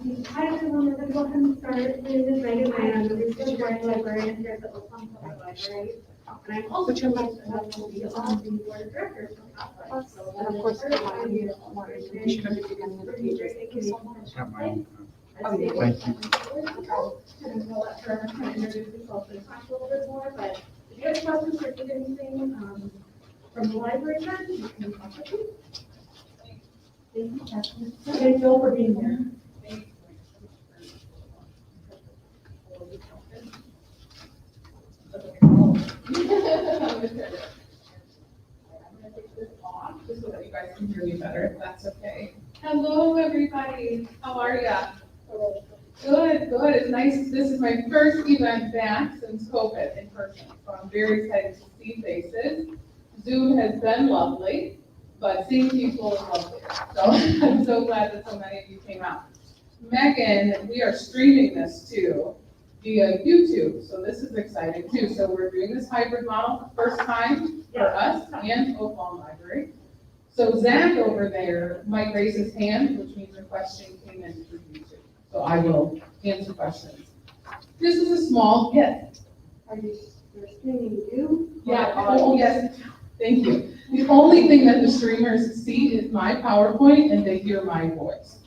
Hi everyone, we're going to go ahead and start. My name is Meghan, and I'm the research librarian here at the OLPL Library. And I'm also the on the board of directors for Pathlights. So And of course, more information at the beginning of the pages. Thank you so much. Thank you. And we'll let her kind of introduce herself and talk a little bit more, but if you have questions or need anything from the library, then you can contact me. Thank you, Catherine. Thank you all for being here. Just so that you guys can hear me better, if that's okay. Hello, everybody. How are ya? Good, good. It's nice. This is my first event back since COVID in person, so I'm very excited to see faces. Zoom has been lovely, but seeing people is lovelier. So I'm so glad that so many of you came out. Meghan, we are streaming this too via YouTube, so this is exciting too. So we're doing this hybrid model for the first time for us and OLPL Library. So Zach over there might raise his hand, which means a question came in through YouTube. So I will answer questions. This is a small gift. Are you streaming you? Yeah, oh yes, thank you. The only thing that the streamers see is my PowerPoint and they hear my voice.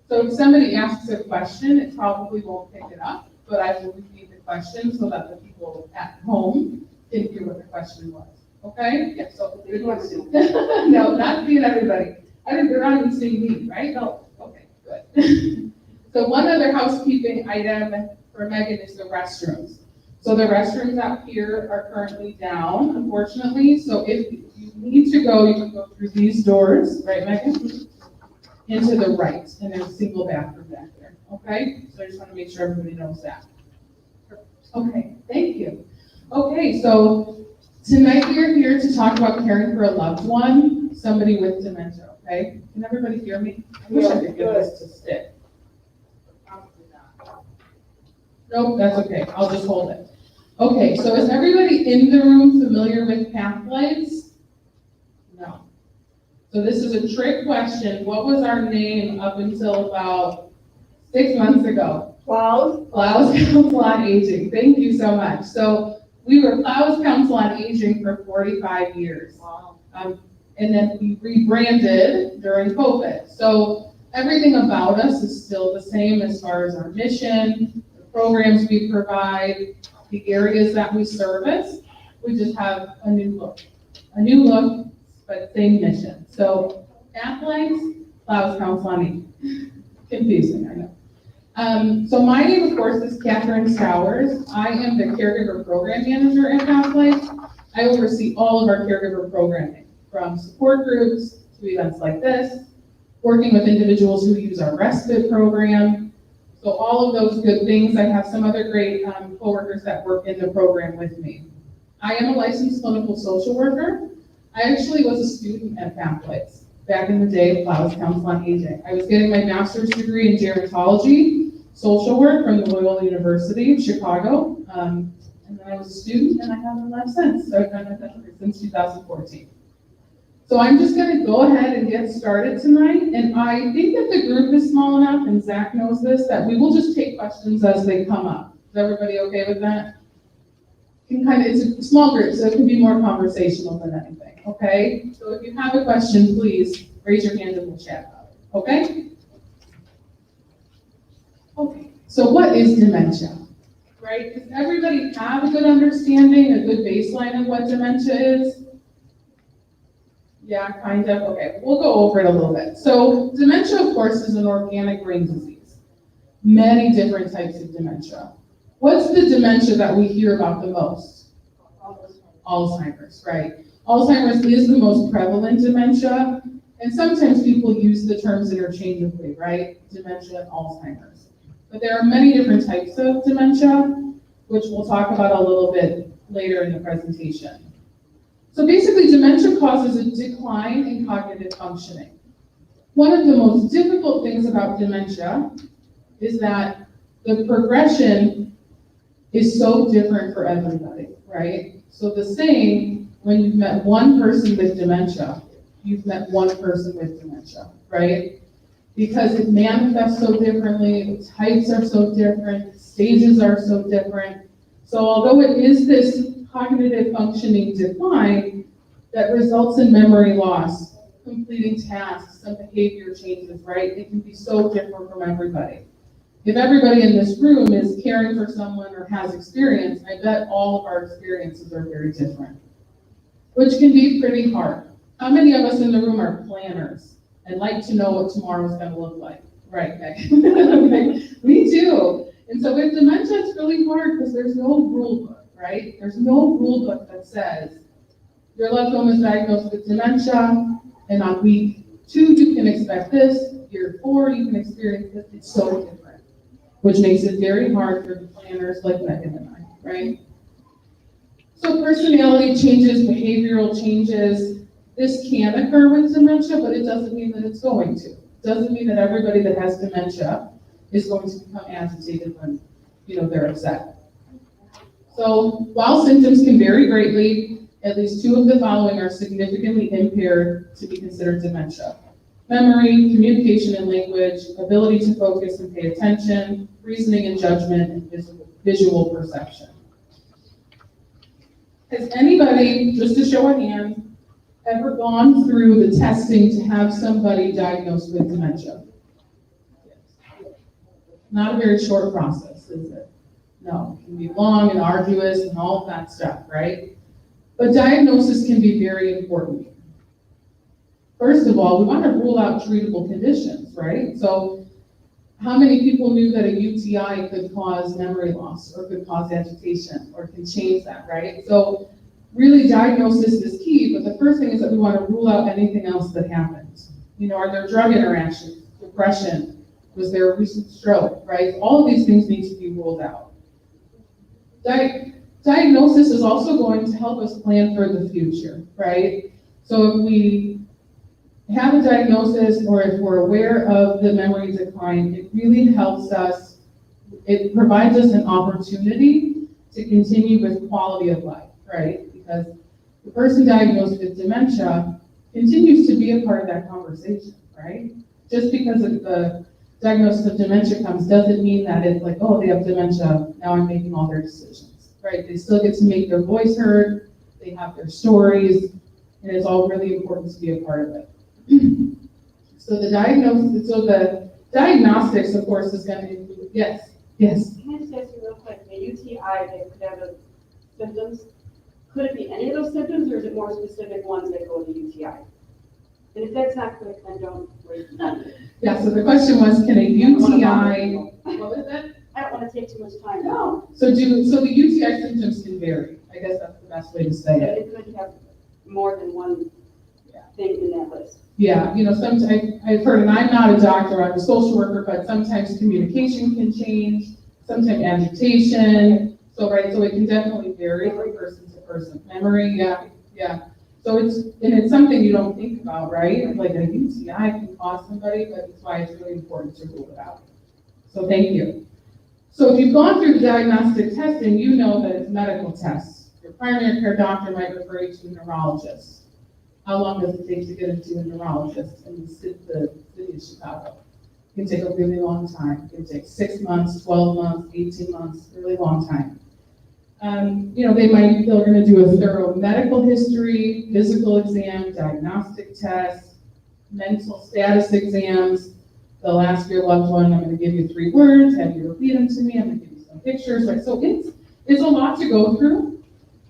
So if somebody asks a question, it probably won't pick it up, but I will repeat the question so that the people at home can hear what the question was. Okay? Yeah, so good question. No, not seeing everybody. I think they're not even seeing me, right? No. Okay, good. So one other housekeeping item for Meghan is the restrooms. So the restrooms out here are currently down, unfortunately. So if you need to go, you can go through these doors, right, Meghan? Into the right, and there's a single bathroom back there, okay? So I just want to make sure everybody knows that. Okay, thank you. Okay, so tonight we are here to talk about caring for a loved one, somebody with dementia, okay? Can everybody hear me? I wish I could get this to stick. Nope, that's okay, I'll just hold it. Okay, so is everybody in the room familiar with Pathlights? No. So this is a trick question. What was our name up until about 6 months ago? Plows Council on Aging. Thank you so much. So we were Plows Council on Aging for 45 years. Wow. And then we rebranded during COVID. So everything about us is still the same as far as our mission, the programs we provide, the areas that we service. We just have a new look. A new look, but same mission. So Pathlights, Plows Council on Aging. Confusing, I know. So my name, of course, is Catherine Stowers. I am the Caregiver Program Manager at Pathlights. I oversee all of our caregiver programming, from support groups to events like this, working with individuals who use our respite program. So all of those good things. I have some other great coworkers that work in the program with me. I am a licensed clinical social worker. I actually was a student at Pathlights back in the day of Plows Council on Aging. I was getting my master's degree in gerontology, social work from the Loyola University of Chicago. And then I was a student and I haven't left since. So I've been with them since 2014. So I'm just gonna go ahead and get started tonight. And I think that the group is small enough, and Zach knows this, that we will just take questions as they come up. Is everybody okay with that? It's a small group, so it can be more conversational than anything, okay? So if you have a question, please raise your hand and we'll chat about it, okay? Okay, so what is dementia, right? Does everybody have a good understanding, a good baseline of what dementia is? Yeah, kind of, okay, we'll go over it a little bit. So dementia, of course, is an organic brain disease. Many different types of dementia. What's the dementia that we hear about the most? Alzheimer's, right? Alzheimer's is the most prevalent dementia, and sometimes people use the terms interchangeably, right? Dementia and Alzheimer's. But there are many different types of dementia, which we'll talk about a little bit later in the presentation. So basically, dementia causes a decline in cognitive functioning. One of the most difficult things about dementia is that the progression is so different for everybody, right? So the saying, when you've met one person with dementia, you've met one person with dementia, right? because it manifests so differently, the types are so different, the stages are so different. So although it is this cognitive functioning decline that results in memory loss, completing tasks, and behavior changes, right? It can be so different from everybody. If everybody in this room is caring for someone or has experience, I bet all of our experiences are very different, which can be pretty hard. How many of us in the room are planners and like to know what tomorrow's gonna look like? Right, Meghan? Me too. And so with dementia, it's really hard because there's no rule book, right? There's no rule book that says your loved one was diagnosed with dementia, and on week 2 you can expect this, year 4 you can experience this. It's so different, which makes it very hard for the planners like Meghan and I, right? So personality changes, behavioral changes, this can occur with dementia, but it doesn't mean that it's going to. It doesn't mean that everybody that has dementia is going to become agitated when, they're upset. So while symptoms can vary greatly, at least 2 of the following are significantly impaired to be considered dementia. Memory, communication and language, ability to focus and pay attention, reasoning and judgment, and visual perception. Has anybody, just to show a hand, ever gone through the testing to have somebody diagnosed with dementia? Not a very short process, is it? No, it can be long and arduous and all of that stuff, right? But diagnosis can be very important. First of all, we want to rule out treatable conditions, right? So how many people knew that a UTI could cause memory loss or could cause agitation or can change that, right? So really diagnosis is key, but the first thing is that we want to rule out anything else that happens. Are there drug interactions, depression? Was there a recent stroke, right? All of these things need to be ruled out. Diagnosis is also going to help us plan for the future, right? So if we have a diagnosis or if we're aware of the memory decline, it really helps us, it provides us an opportunity to continue with quality of life, right? Because the person diagnosed with dementia continues to be a part of that conversation, right? Just because of the diagnosis of dementia comes doesn't mean that it's like, oh, they have dementia, now I'm making all their decisions, right? They still get to make their voice heard, they have their stories, and it's all really important to be a part of it. So the diagnostics, of course, is going to include, yes. Can I just ask you real quick, the UTI that could have the symptoms, could it be any of those symptoms, or is it more specific ones that go to UTI? And if that's not correct, then don't raise the hand. Yeah, so the question was, can a UTI, what was that? I don't want to take too much time. No. So the UTI symptoms can vary. I guess that's the best way to say But it. it could have more than one thing in that list. Yeah, sometimes I've heard, and I'm not a doctor, I'm a social worker, but sometimes communication can change, sometimes agitation. So it can definitely vary from person to person. Memory, yeah. So it's something you don't think about, right? Like a UTI can cause somebody, but that's why it's really important to rule it out. So thank you. So if you've gone through the diagnostic testing, you know that it's medical tests. Your primary care doctor might refer you to a neurologist. How long does it take to get into a neurologist in the city of Chicago? It can take a really long time. It can take 6 months, 12 months, 18 months, really long time. They're going to do a thorough medical history, physical exam, diagnostic tests, mental status exams. They'll ask your loved one, I'm going to give you 3 words, have you repeat them to me, I'm going to give you some pictures. Right? So it's a lot to go through,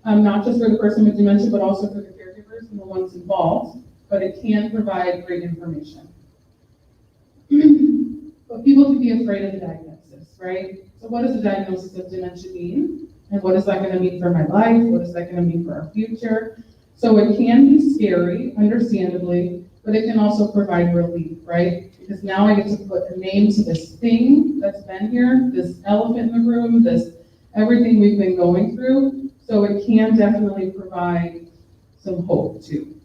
not just for the person with dementia, but also for the caregivers and the ones involved, but it can provide great information. But people can be afraid of the diagnosis, right? So what does the diagnosis of dementia mean? And what is that going to mean for my life? What is that going to mean for our future? So it can be scary, understandably, but it can also provide relief, right? Because now I get to put a name to this thing that's been here, this elephant in the room, this everything we've been going through. So it can definitely provide some hope too.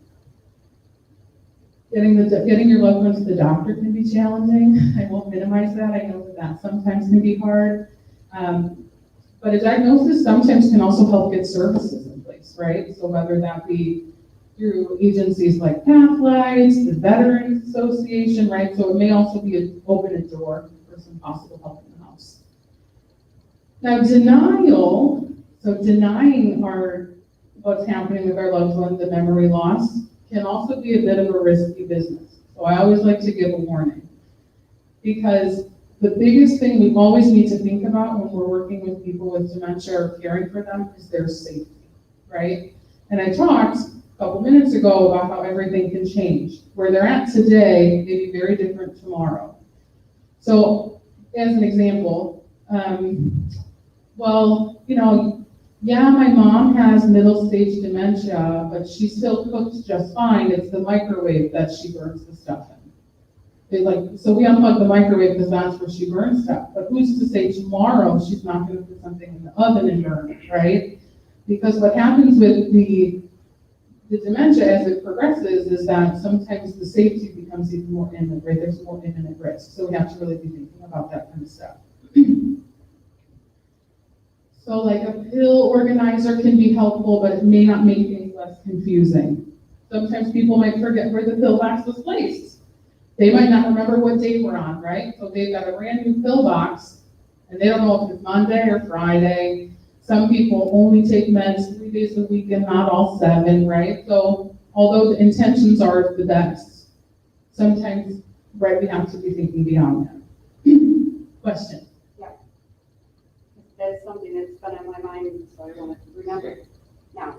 Getting your loved one to the doctor can be challenging. I won't minimize that. I know that sometimes can be hard. But a diagnosis sometimes can also help get services in place, right? So whether that be through agencies like Pathlights, the Veterans Association, right? So it may also be open a door for some possible help in the house. Now, denial, so denying what's happening with our loved ones, the memory loss, can also be a bit of a risky business. So I always like to give a warning, because the biggest thing we always need to think about when we're working with people with dementia or caring for them is their safety, right? And I talked a couple minutes ago about how everything can change. Where they're at today may be very different tomorrow. So, as an example, yeah, my mom has middle stage dementia, but she still cooks just fine. It's the microwave that she burns the stuff in. So we unplug the microwave because that's where she burns stuff. But who's to say tomorrow she's not going to put something in the oven and burn it, right? Because what happens with the dementia as it progresses is that sometimes the safety becomes even more imminent, right? There's more imminent risk. So we have to really be thinking about that kind of stuff. So like a pill organizer can be helpful, but it may not make things less confusing. Sometimes people might forget where the pill box was placed. They might not remember what day we're on, right? So they've got a brand new pill box, and they don't know if it's Monday or Friday. Some people only take meds 3 days a week and not all 7, right? So although the intentions are the best, sometimes, right, we have to be thinking beyond that. Question? That's something that's been on my mind, so I want to remember. Now,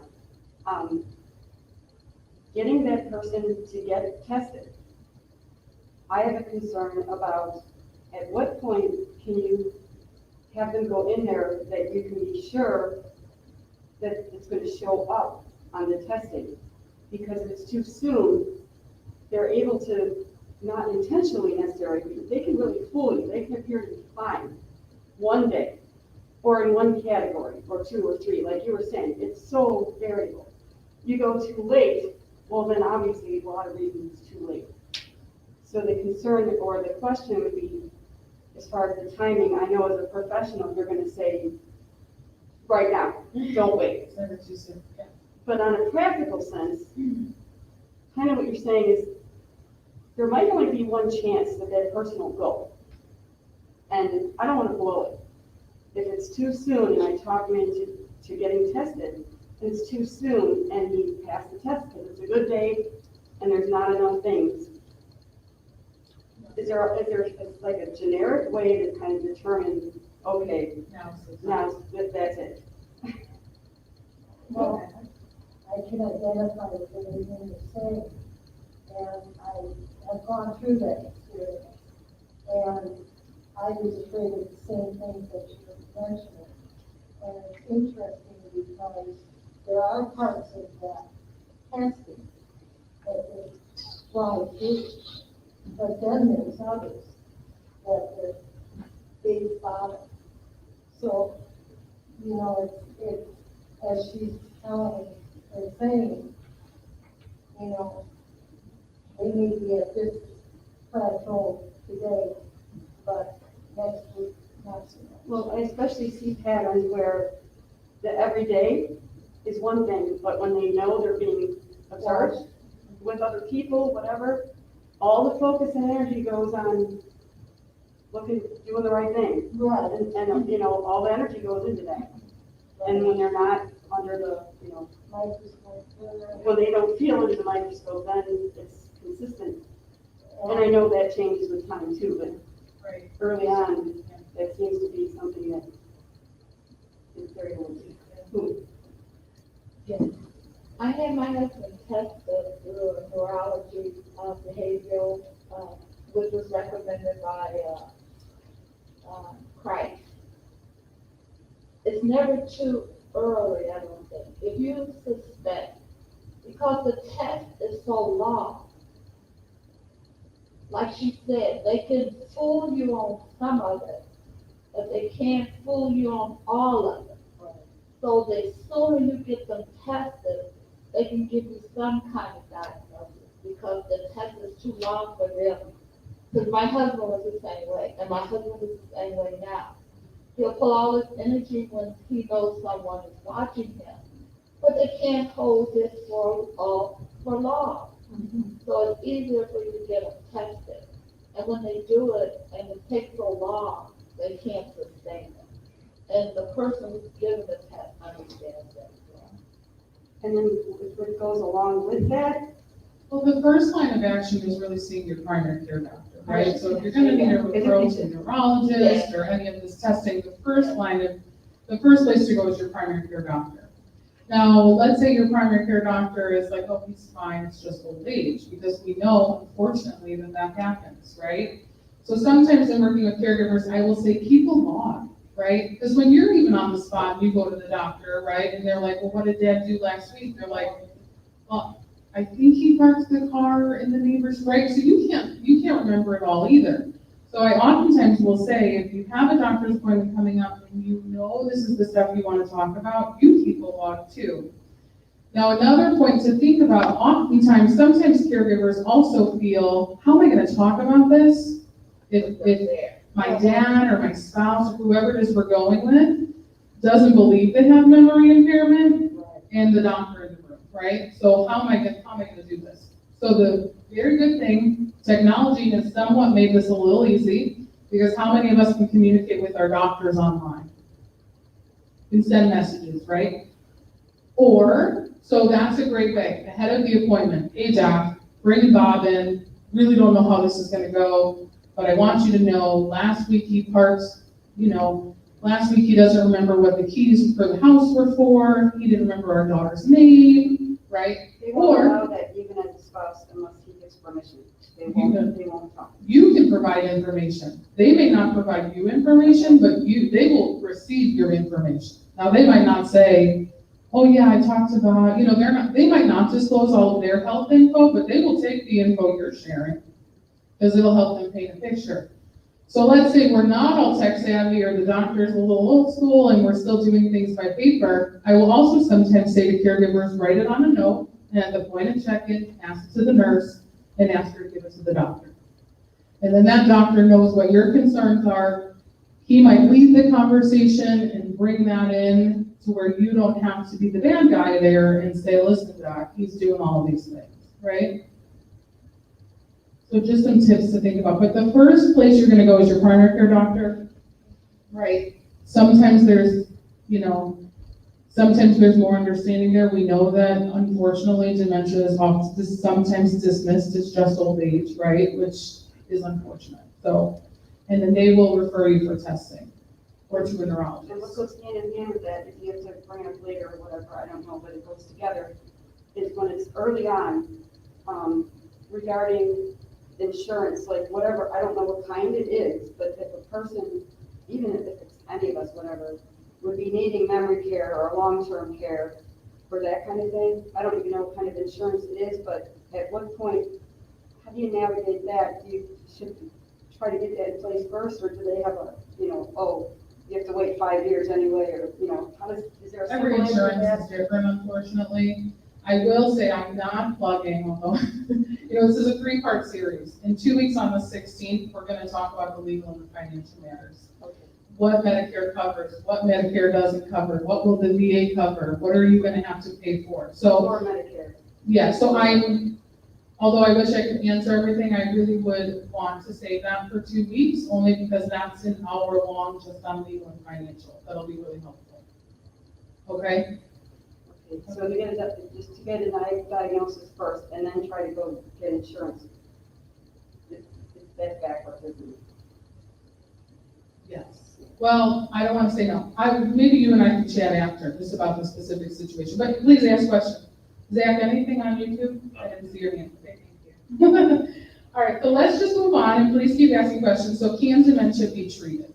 getting that person to get tested, I have a concern about at what point can you have them go in there that you can be sure that it's going to show up on the testing. Because if it's too soon, they're able to, not intentionally necessarily, they can really fool you. They can appear to be fine one day, or in one category, or 2 or 3, like you were saying. It's so variable. You go too late, well then obviously a lot of reasons it's too late. So the concern or the question would be, as far as the timing, I know as a professional, you're going to say, right now, don't wait. But on a practical sense, kind of what you're saying is, there might only be one chance that that person will go. And I don't want to blow it. If it's too soon and I talk him into getting tested, and it's too soon and he passed the test because it's a good day and there's not enough things, is there like a generic way to kind of determine, okay, now that's it? Well, I can identify with everything you're saying, and I have gone through that experience, and I was afraid of the same things that you were mentioning. And it's interesting because there are parts of that testing that is fly through, but then there's others that are big bottom. So, it's as she's telling or saying, they may be at this plateau today, but next week, not so much. Well, I especially see patterns where the everyday is one thing, but when they know they're being observed with other people, whatever, all the focus and energy goes on doing the right thing. Right. And all the energy goes into that. And when they're not under the, Microscope. when they don't feel under the microscope, then it's consistent. And I know that changes with time too, but early on, that seems to be something that is very important. I had my husband tested through a neurology behavioral, which was recommended by Christ. It's never too early, I don't think. If you suspect, because the test is so long, like she said, they can fool you on some of it, but they can't fool you on all of it. So the sooner you get them tested, they can give you some kind of diagnosis, because the test is too long for them. Because my husband was the same way, and my husband is the same way now. He'll pull all his energy when he knows someone is watching him, but they can't hold this for for loss. So it's easier for you to get them tested. And when they do it, and it takes so long, they can't sustain it. And the person who's given the test understands that. And then what goes along with that, Well, the first line of action is really seeing your primary care doctor, right? So if you're gonna need a referral to a neurologist or any of this testing, the first place to go is your primary care doctor. Now, let's say your primary care doctor is like, oh, he's fine, it's just old age, because we know, unfortunately, that happens, right? So sometimes in working with caregivers, I will say, keep a log, right? Because when you're even on the spot, you go to the doctor, right? And they're like, well, what did dad do last week? They're like, well, I think he parked the car in the neighbor's, right? So you can't remember it all either. So I oftentimes will say, if you have a doctor's appointment coming up and you know this is the stuff you want to talk about, you keep a log too. Now, another point to think about, sometimes caregivers also feel, how am I going to talk about this? If my dad or my spouse or whoever it is we're going with doesn't believe they have memory impairment and the doctor in the room, right? So how am I going to do this? So the very good thing, technology has somewhat made this a little easy, because how many of us can communicate with our doctors online? You can send messages, right? So that's a great way, ahead of the appointment. Hey doc, bring Bob in, really don't know how this is gonna go, but I want you to know, last week he doesn't remember what the keys for the house were for, he didn't remember our daughter's name, right? they won't allow that even as a spouse unless he gives permission. They won't talk. You can provide information. They may not provide you information, but they will receive your information. Now, they might not say, oh yeah, I talked about, they might not disclose all of their health info, but they will take the info you're sharing, because it'll help them paint a picture. So let's say we're not all tech savvy, or the doctor's a little old school and we're still doing things by paper. I will also sometimes say to caregivers, write it on a note, and at the point of check-in, ask it to the nurse, and ask her to give it to the doctor. And then that doctor knows what your concerns are. He might lead the conversation and bring that in to where you don't have to be the bad guy there and say, listen, doc, he's doing all of these things, right? So just some tips to think about. But the first place you're gonna go is your primary care doctor, right? Sometimes there's more understanding there. We know that, unfortunately, dementia is sometimes dismissed as just old age, right? Which is unfortunate. So, and then they will refer you for testing or to a neurologist. And what goes hand in hand with that, if you have to bring it up later or whatever, I don't know, but it goes together, is when it's early on, regarding insurance, like whatever, I don't know what kind it is, but if a person, even if it's any of us, whatever, would be needing memory care or long-term care for that kind of thing. I don't even know what kind of insurance it is, but at what point, how do you navigate that? Should you try to get that in place first, or do they have you have to wait 5 years anyway, or, is there a simple Every answer to insurance that? is different, unfortunately. I will say I'm not plugging, although, this is a 3-part series. In 2 weeks on the 16th, we're gonna talk about the legal and the financial matters. What Medicare covers, what Medicare doesn't cover, what will the VA cover, what are you gonna have to pay for? So, Or Medicare. yeah, so although I wish I could answer everything, I really would want to save that for 2 weeks, only because that's an hour long just on legal and financial. That'll be really helpful. Okay? Okay, so to get a diagnosis first, and then try to go get insurance. That's backwards, isn't it? Yes. Well, I don't want to say no. Maybe you and I can chat after, just about the specific situation, but please ask questions. Zach, anything on YouTube? I didn't see your hand. Okay, thank you. All right, so let's just move on, and please keep asking questions. So can dementia be treated?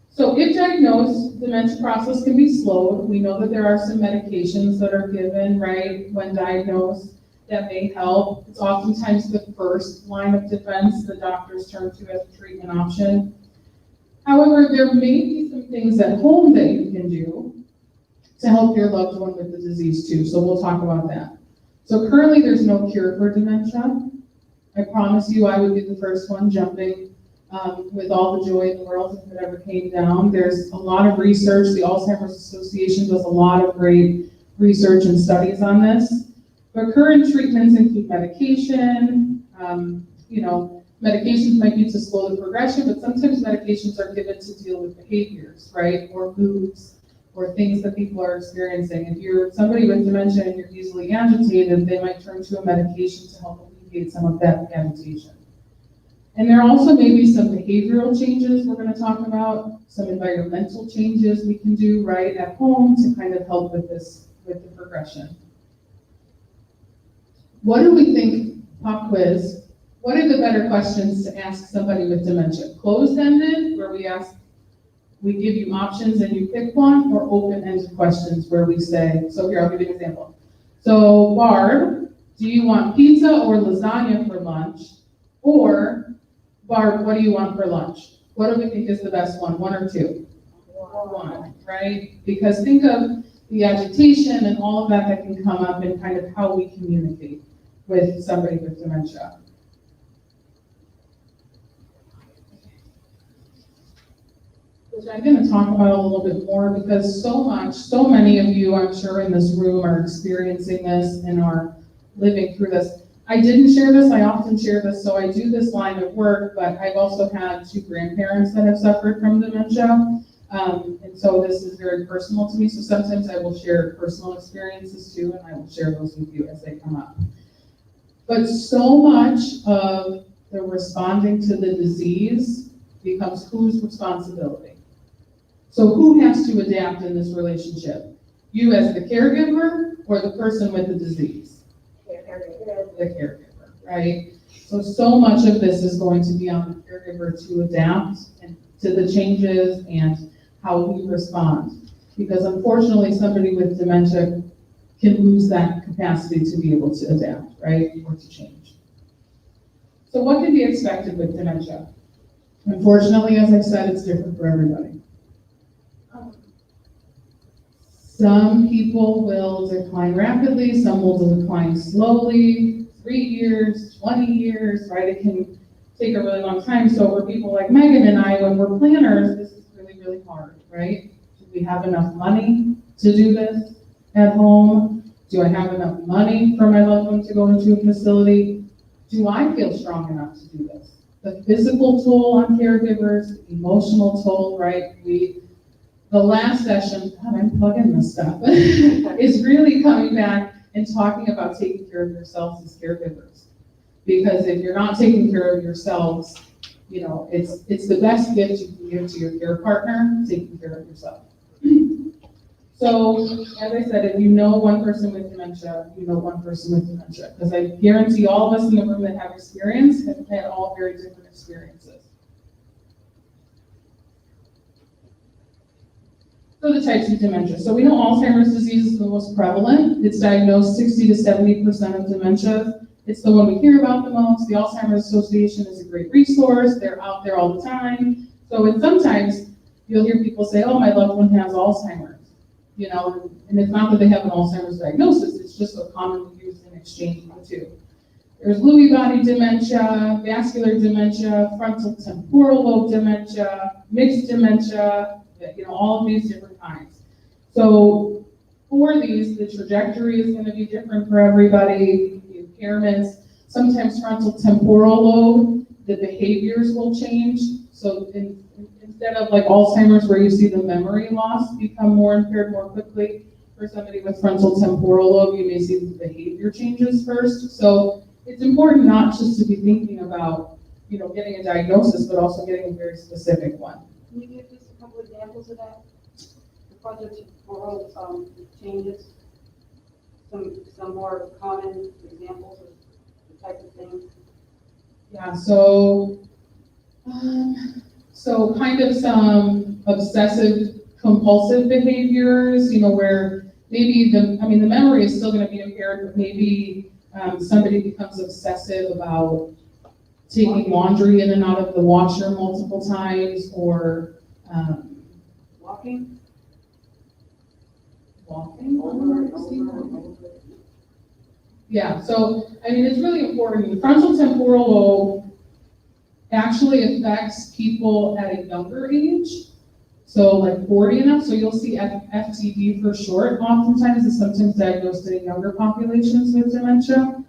So if diagnosed, the dementia process can be slowed. We know that there are some medications that are given, right, when diagnosed that may help. It's oftentimes the first line of defense the doctors turn to as a treatment option. However, there may be some things at home that you can do to help your loved one with the disease too. So we'll talk about that. So currently there's no cure for dementia. I promise you I would be the first one jumping with all the joy in the world if it ever came down. There's a lot of research. The Alzheimer's Association does a lot of great research and studies on this. But current treatments include medication, medications might be to slow the progression, but sometimes medications are given to deal with behaviors, right? Or moods, or things that people are experiencing. If you're somebody with dementia and you're easily agitated, they might turn to a medication to help alleviate some of that agitation. And there also may be some behavioral changes we're going to talk about, some environmental changes we can do right at home to kind of help with this, with the progression. What do we think, pop quiz, what are the better questions to ask somebody with dementia? Closed-ended, where we give you options and you pick one, or open-ended questions where we say, so here, I'll give you an example. So Barb, do you want pizza or lasagna for lunch? Or Barb, what do you want for lunch? What do we think is the best one or two? One, right? Because think of the agitation and all of that can come up in kind of how we communicate with somebody with dementia. Which I'm going to talk about a little bit more because so many of you, I'm sure, in this room are experiencing this and are living through this. I didn't share this, I often share this, so I do this line of work, but I've also had 2 grandparents that have suffered from dementia. And so this is very personal to me, so sometimes I will share personal experiences too, and I will share those with you as they come up. But so much of the responding to the disease becomes whose responsibility. So who has to adapt in this relationship? You as the caregiver or the person with the disease? The caregiver, right? So much of this is going to be on the caregiver to adapt and to the changes and how we respond. Because unfortunately, somebody with dementia can lose that capacity to be able to adapt, right? Or to change. So what can be expected with dementia? Unfortunately, as I said, it's different for everybody. Some people will decline rapidly, some will decline slowly, 3 years, 20 years, right? It can take a really long time. So for people like Meghan and I, when we're planners, this is really, really hard, right? Do we have enough money to do this at home? Do I have enough money for my loved one to go into a facility? Do I feel strong enough to do this? The physical toll on caregivers, the emotional toll, right? The last session, God, I'm plugging this stuff, is really coming back and talking about taking care of yourselves as caregivers. Because if you're not taking care of yourselves, it's the best gift you can give to your care partner, taking care of yourself. So, as I said, if you know one person with dementia, you know one person with dementia. Because I guarantee all of us in the room that have experience have had all very different experiences. So the types of dementia. So we know Alzheimer's disease is the most prevalent. It's diagnosed 60 to 70% of dementia. It's the one we hear about the most. The Alzheimer's Association is a great resource. They're out there all the time. So sometimes you'll hear people say, oh, my loved one has Alzheimer's. And it's not that they have an Alzheimer's diagnosis, it's just so commonly used in exchange of the two. There's Lewy body dementia, vascular dementia, frontal temporal lobe dementia, mixed dementia, all of these different kinds. So for these, the trajectory is going to be different for everybody, the impairments. Sometimes frontal temporal lobe, the behaviors will change. So instead of like Alzheimer's where you see the memory loss become more impaired more quickly, for somebody with frontal temporal lobe, you may see the behavior changes first. So it's important not just to be thinking about, getting a diagnosis, but also getting a very specific one. Can you give just a couple examples of that? The frontal temporal changes, some more common examples of the type of things. Yeah, so kind of some obsessive compulsive behaviors, where maybe the memory is still going to be impaired, but maybe somebody becomes obsessive about taking laundry in and out of the washer multiple times, or Walking. Yeah, so it's really important. The frontal temporal lobe actually affects people at a younger age. So like 40 and up, so you'll see FTD for short, oftentimes is sometimes diagnosed in younger populations with dementia.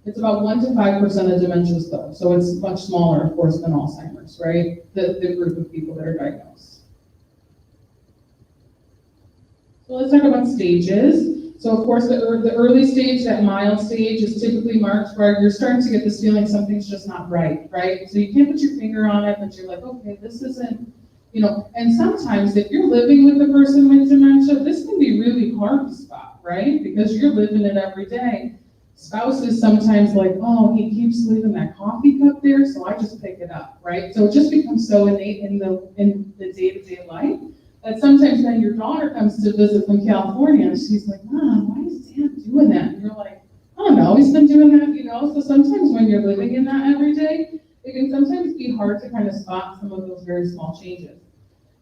It's about 1 to 5% of dementias though, so it's much smaller, of course, than Alzheimer's, right? The group of people that are diagnosed. So let's talk about stages. So of course, the early stage, that mild stage, is typically marked where you're starting to get this feeling something's just not right, right? So you can't put your finger on it, but you're like, okay, this isn't, and sometimes if you're living with a person with dementia, this can be really hard to spot, right? Because you're living it every day. Spouse is sometimes like, oh, he keeps leaving that coffee cup there, so I just pick it up, right? So it just becomes so innate in the day-to-day life that sometimes when your daughter comes to visit from California, and she's like, Mom, why is Dad doing that? And you're like, I don't know, he's been doing that, So sometimes when you're living in that every day, it can sometimes be hard to kind of spot some of those very small changes.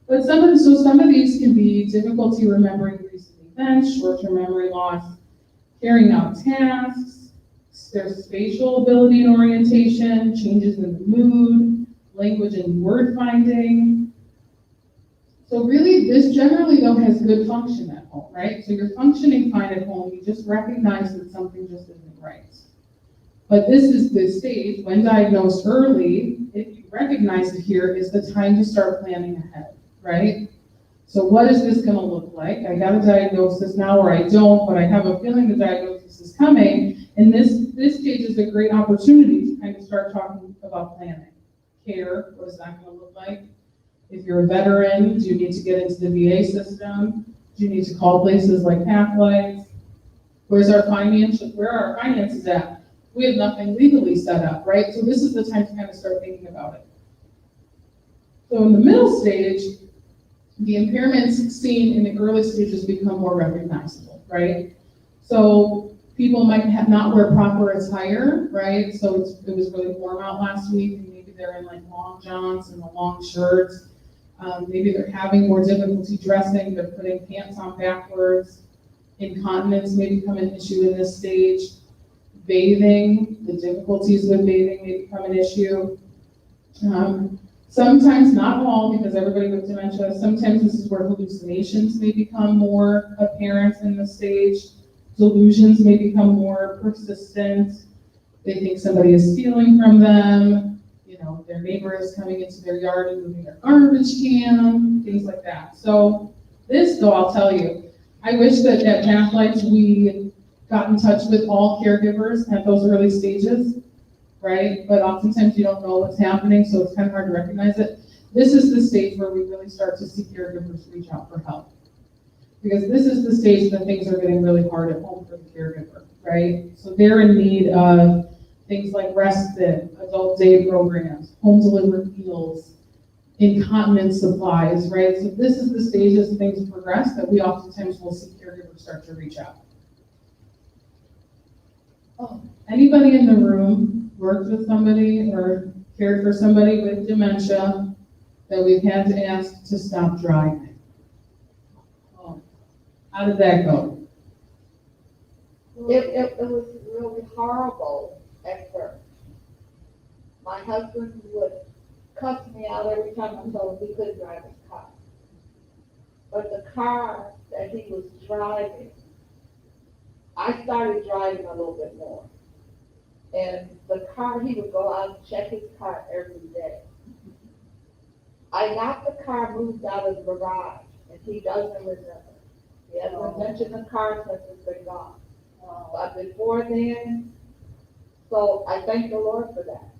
But some of these can be difficulty remembering recent events, short-term memory loss, carrying out tasks, their spatial ability and orientation, changes in the mood, language and word finding. So really, this generally though has good function at home, right? So you're functioning fine at home, you just recognize that something just isn't right. But this is the stage, when diagnosed early, if you recognize it here, is the time to start planning ahead, right? So what is this gonna look like? I got a diagnosis now or I don't, but I have a feeling the diagnosis is coming. And this stage is a great opportunity to kind of start talking about planning. Care, what is that gonna look like? If you're a veteran, do you need to get into the VA system? Do you need to call places like Pathlights? Where are our finances at? We have nothing legally set up, right? So this is the time to kind of start thinking about it. So in the middle stage, the impairments seen in the early stages become more recognizable, right? So people might not wear proper attire, right? So it was really warm out last week, and maybe they're in like long johns and the long shirts. Maybe they're having more difficulty dressing, they're putting pants on backwards. Incontinence may become an issue in this stage. Bathing, the difficulties with bathing may become an issue. Sometimes, not all, because everybody with dementia, sometimes this is where hallucinations may become more apparent in the stage. Delusions may become more persistent. They think somebody is stealing from them. Their neighbor is coming into their yard and moving their garbage can, things like that. So this, though, I'll tell you, I wish that at Pathlights we got in touch with all caregivers at those early stages, right? But oftentimes you don't know what's happening, so it's kind of hard to recognize it. This is the stage where we really start to see caregivers reach out for help. Because this is the stage that things are getting really hard at home for the caregiver, right? So they're in need of things like respite, adult day programs, home delivered meals, incontinence supplies, right? So this is the stage as things progress that we oftentimes will see caregivers start to reach out. Oh, anybody in the room worked with somebody or cared for somebody with dementia that we've had to ask to stop driving? Oh, how did that go? It was really horrible at first. My husband would cuss me out every time I told him he couldn't drive his car. But the car that he was driving, I started driving a little bit more. And the car, he would go out and check his car every day. I got the car moved out of the garage, and he doesn't remember. He hasn't mentioned the car since it's been gone. But before then, so I thank the Lord for that,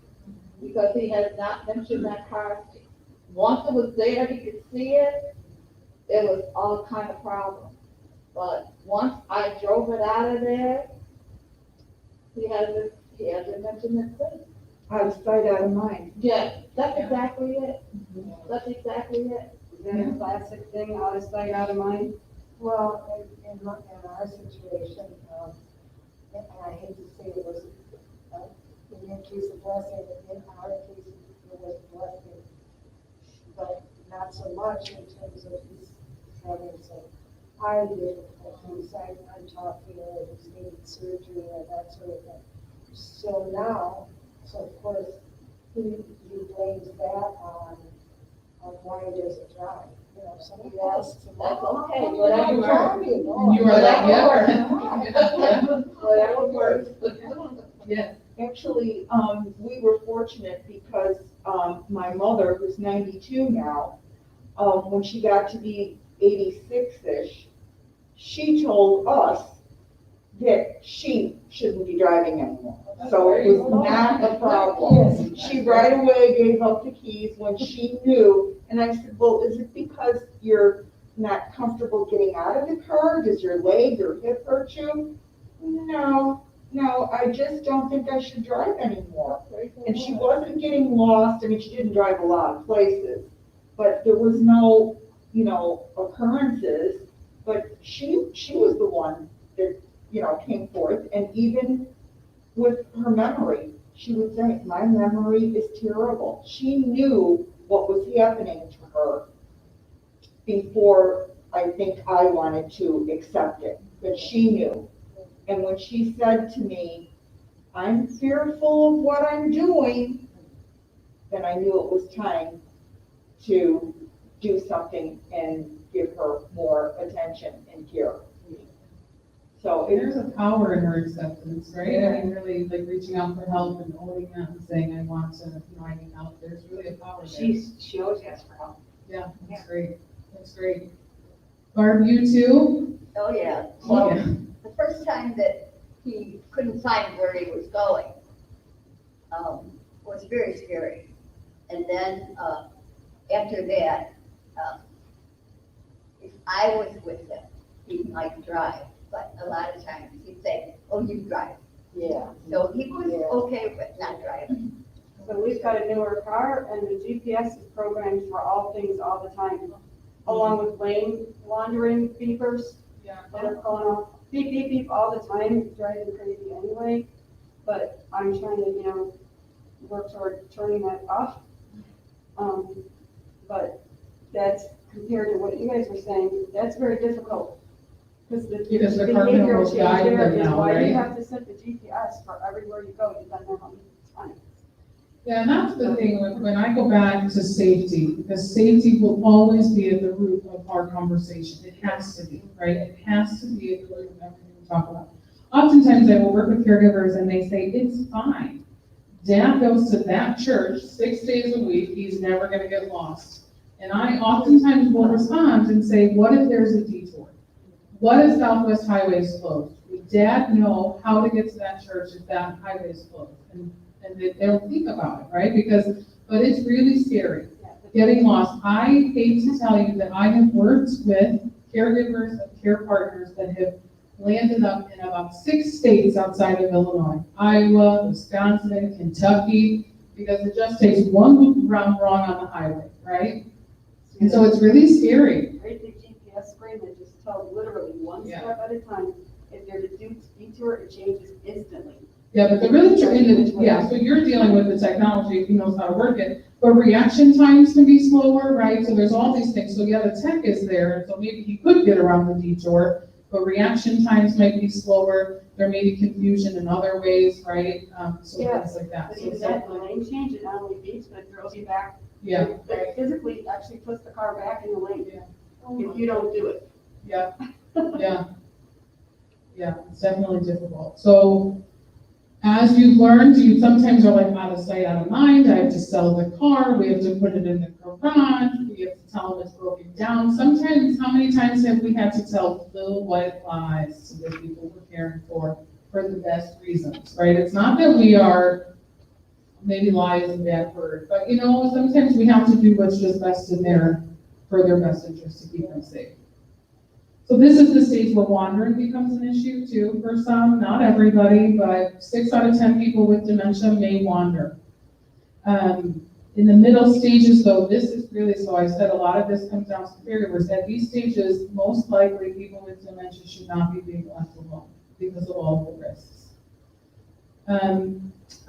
because he has not mentioned that car. Once it was there, he could see it. There was all kind of problems. But once I drove it out of there, he hasn't mentioned it since. Out of sight, out of mind. Yeah, that's exactly it. That's exactly it. Is that a classic thing, out of sight, out of mind? Well, in our situation, and I hate to say it was, in your case, a blessing, in our case, it was a blessing, but not so much in terms of he's having some eye difficulties. I'm talking, he's needing surgery and that sort of thing. So now, of course, he blames that on on why he doesn't drive. You know, somebody asks him, That's okay, "Oh, whatever I'm works." driving." And you are like, Whatever works. yeah. Actually, we were fortunate because, my mother, who's 92 now, when she got to be 86-ish, she told us that she shouldn't be driving anymore. So it was not a problem. Yes. She right away gave up the keys when she knew, and I said, well, is it because you're not comfortable getting out of the car? Does your leg or hip hurt you? No, I just don't think I should drive anymore. And she wasn't getting lost. I mean, she didn't drive a lot of places, but there was no, occurrences. But she was the one that, came forth. And even with her memory, she would say, my memory is terrible. She knew what was happening to her before I think I wanted to accept it, but she knew. And when she said to me, I'm fearful of what I'm doing, then I knew it was time to do something and give her more attention and care. So There's a power in her acceptance, right? I mean, really like reaching out for help and owning that and saying, I want to, I need help. There's really a power there. She always asks for help. Yeah, that's great. That's great. Barb, you too? Oh, yeah. Well, Yeah. the first time that he couldn't find where he was going, was very scary. And then, after that, if I was with him, he might drive, but a lot of times he'd say, oh, you drive. Yeah. So he was Yeah. okay with not driving. So we've got a newer car and the GPS is programmed for all things all the time, along with lane wandering beepers Yeah. that are going off, beep, beep, beep all the time, driving crazy anyway. But I'm trying to, work toward turning that off. But that's compared to what you guys were saying, that's very difficult. Because the Because the car can behavioral almost change guide there them is now, why right? you have to set the GPS for everywhere you go, depending on how many times. Yeah, and that's the thing, when I go back to safety, because safety will always be at the root of our conversation. It has to be, right? It has to be at the root of everything we talk about. Oftentimes I will work with caregivers and they say, it's fine. Dad goes to that church 6 days a week, he's never gonna get lost. And I oftentimes will respond and say, what if there's a detour? What if Southwest Highway is closed? Would Dad know how to get to that church if that highway is closed? And they'll think about it, right? But it's really scary, getting lost. I hate to tell you that I have worked with caregivers and care partners that have landed up in about 6 states outside of Illinois, Iowa, Wisconsin, Kentucky, because it just takes one round wrong on the highway, right? And so it's really scary. Great big GPS screen that just tells literally one Yeah. step at a time. If there's a detour, it changes instantly. Yeah, but the really, so you're dealing with the technology, if he knows how to work it, but reaction times can be slower, right? So there's all these things. So yeah, the tech is there, so maybe he could get around the detour, but reaction times might be slower. There may be confusion in other ways, right? So Yeah, things like that. But So even that, the lane change, it not only beeps, but it throws you back. yeah, It physically actually puts the car back in the lane Yeah. if you don't do it. yeah, it's definitely difficult. So as you've learned, you sometimes are like out of sight, out of mind. I have to sell the car. We have to put it in the garage. We have to tell them it's broken down. Sometimes, how many times have we had to tell little white lies to the people we're caring for the best reasons, right? It's not that we are, maybe lie is a bad word, but sometimes we have to do what's just best in for their best interest to keep them safe. So this is the stage where wandering becomes an issue too for some, not everybody, but 6 out of 10 people with dementia may wander. In the middle stages though, this is really, so I said a lot of this comes down to caregivers. At these stages, most likely people with dementia should not be being left alone because of all the risks.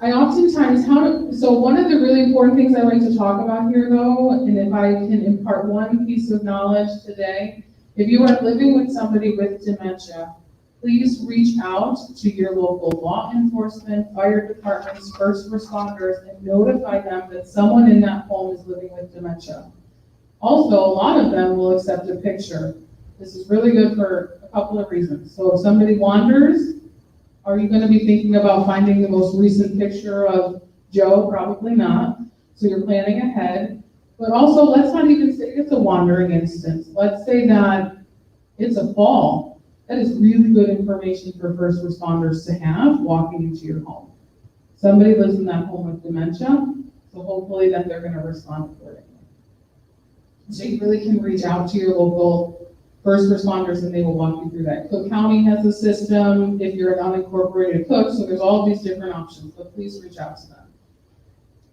I oftentimes, so one of the really important things I like to talk about here though, and if I can impart one piece of knowledge today, if you are living with somebody with dementia, please reach out to your local law enforcement, fire departments, first responders, and notify them that someone in that home is living with dementia. Also, a lot of them will accept a picture. This is really good for a couple of reasons. So if somebody wanders, are you gonna be thinking about finding the most recent picture of Joe? Probably not. So you're planning ahead. But also, let's not even say it's a wandering instance. Let's say that it's a fall. That is really good information for first responders to have walking into your home. Somebody lives in that home with dementia, so hopefully that they're gonna respond accordingly. So you really can reach out to your local first responders and they will walk you through that. Cook County has a system if you're an unincorporated Cook, so there's all these different options, but please reach out to them.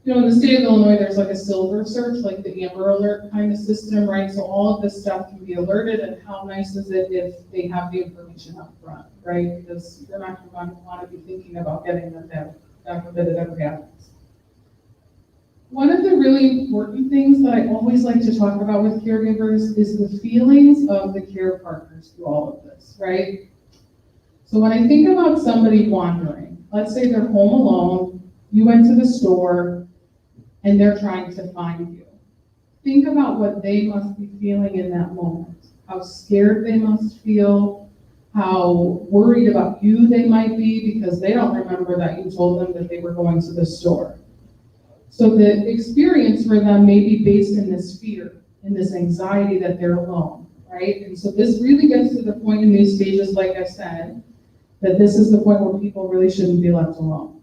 You know, in the state of Illinois, there's like a silver search, like the Amber Alert kind of system, right? So all of this stuff can be alerted, and how nice is it if they have the information up front, right? Because you're not going to want to be thinking about getting them there, God forbid it ever happens. One of the really important things that I always like to talk about with caregivers is the feelings of the care partners through all of this, right? So when I think about somebody wandering, let's say they're home alone, you went to the store, and they're trying to find you. Think about what they must be feeling in that moment. How scared they must feel, how worried about you they might be because they don't remember that you told them that they were going to the store. So the experience for them may be based in this fear, in this anxiety that they're alone, right? And so this really gets to the point in these stages, like I said, that this is the point where people really shouldn't be left alone.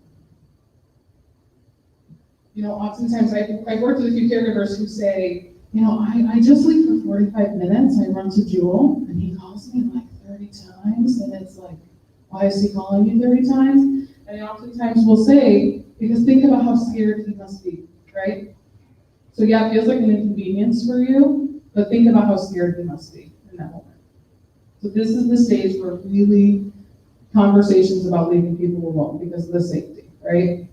You know, oftentimes I've worked with a few caregivers who say, you know, I just leave for 45 minutes, I run to Jewel, and he calls me like 30 times, and it's like, why is he calling you 30 times? And he oftentimes will say, because think about how scared he must be, right? So yeah, it feels like an inconvenience for you, but think about how scared he must be in that moment. So this is the stage where really conversations about leaving people alone because of the safety, right?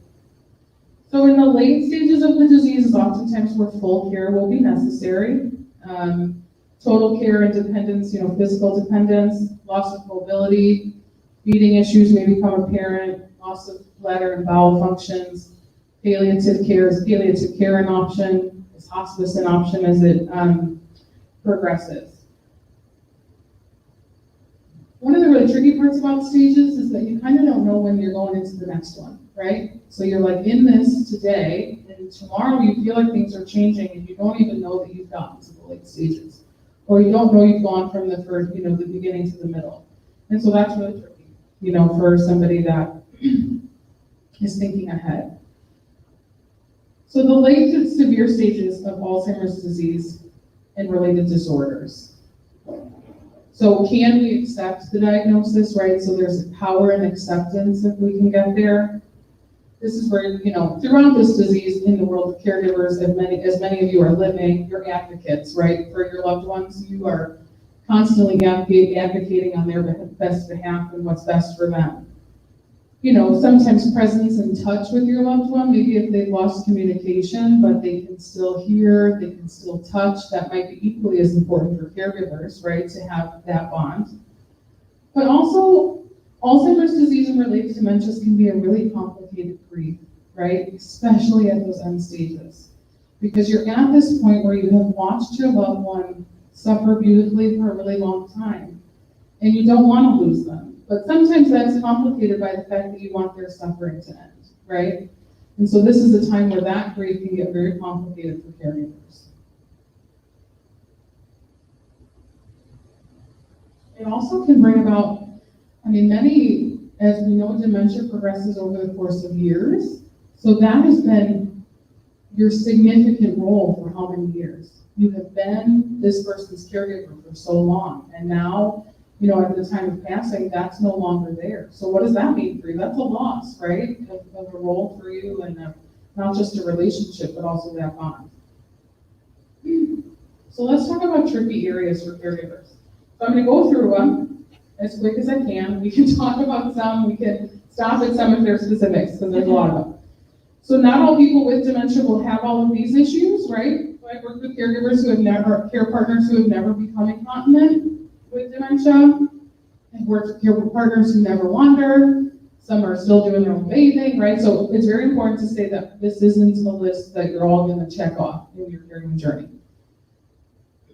So in the late stages of the disease is oftentimes where full care will be necessary. Total care and dependence, you know, physical dependence, loss of mobility, feeding issues may become apparent, loss of bladder and bowel functions, palliative care an option, is hospice an option as it progresses. One of the really tricky parts about stages is that you kind of don't know when you're going into the next one, right? So you're like in this today, and tomorrow you feel like things are changing, and you don't even know that you've gotten to the late stages, or you don't know you've gone from the first, you know, the beginning to the middle, and so that's really tricky, you know, for somebody that is thinking ahead. So the late to severe stages of Alzheimer's disease and related disorders. So can we accept the diagnosis, right? So there's power and acceptance if we can get there. This is where, you know, throughout this disease in the world of caregivers, as many of you are living, you're advocates, right? For your loved ones, you are constantly advocating on their best behalf and what's best for them. You know, sometimes presence and touch with your loved one, maybe if they've lost communication, but they can still hear, they can still touch, that might be equally as important for caregivers, right, to have that bond. But also, Alzheimer's disease and related dementias can be a really complicated grief, right, especially at those end stages. Because you're at this point where you have watched your loved one suffer beautifully for a really long time, and you don't want to lose them. But sometimes that's complicated by the fact that you want their suffering to end, right? And so this is a time where that grief can get very complicated for caregivers. It also can bring about, I mean, as we know, dementia progresses over the course of years. So that has been your significant role for how many years? You have been this person's caregiver for so long, and now, you know, at the time of passing, that's no longer there. So what does that mean for you? That's a loss, right? Of a role for you, and not just a relationship, but also that bond. So let's talk about tricky areas for caregivers. So I'm gonna go through them as quick as I can. We can talk about some, we can stop at some if they're specifics, because there's a lot of them. So not all people with dementia will have all of these issues, right? I've worked with caregivers who have never, care partners who have never become incontinent with dementia. I've worked with care partners who never wander. Some are still doing their own bathing, right? So it's very important to say that this isn't a list that you're all gonna check off in your caregiving journey.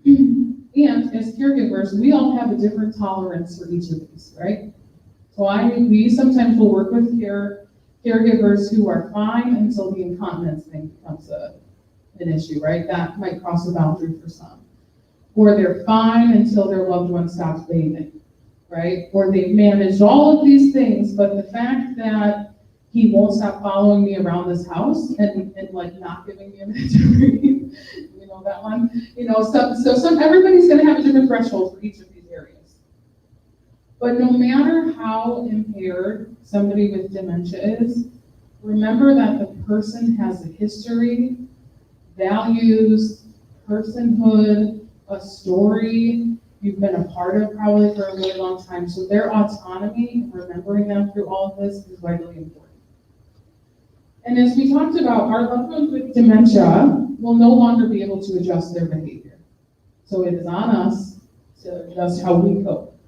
And as caregivers, we all have a different tolerance for each of these, right? So we sometimes will work with caregivers who are fine until the incontinence thing becomes an issue, right? That might cross a boundary for some. Or they're fine until their loved one stops bathing, right? Or they've managed all of these things, but the fact that he won't stop following me around this house and like not giving me a minute to breathe, you know that one? You know, so everybody's gonna have a different threshold for each of these areas. But no matter how impaired somebody with dementia is, remember that the person has a history, values, personhood, a story you've been a part of probably for a really long time. So their autonomy, remembering them through all of this is vitally important. And as we talked about, our loved ones with dementia will no longer be able to adjust their behavior. So it is on us to adjust how we cope.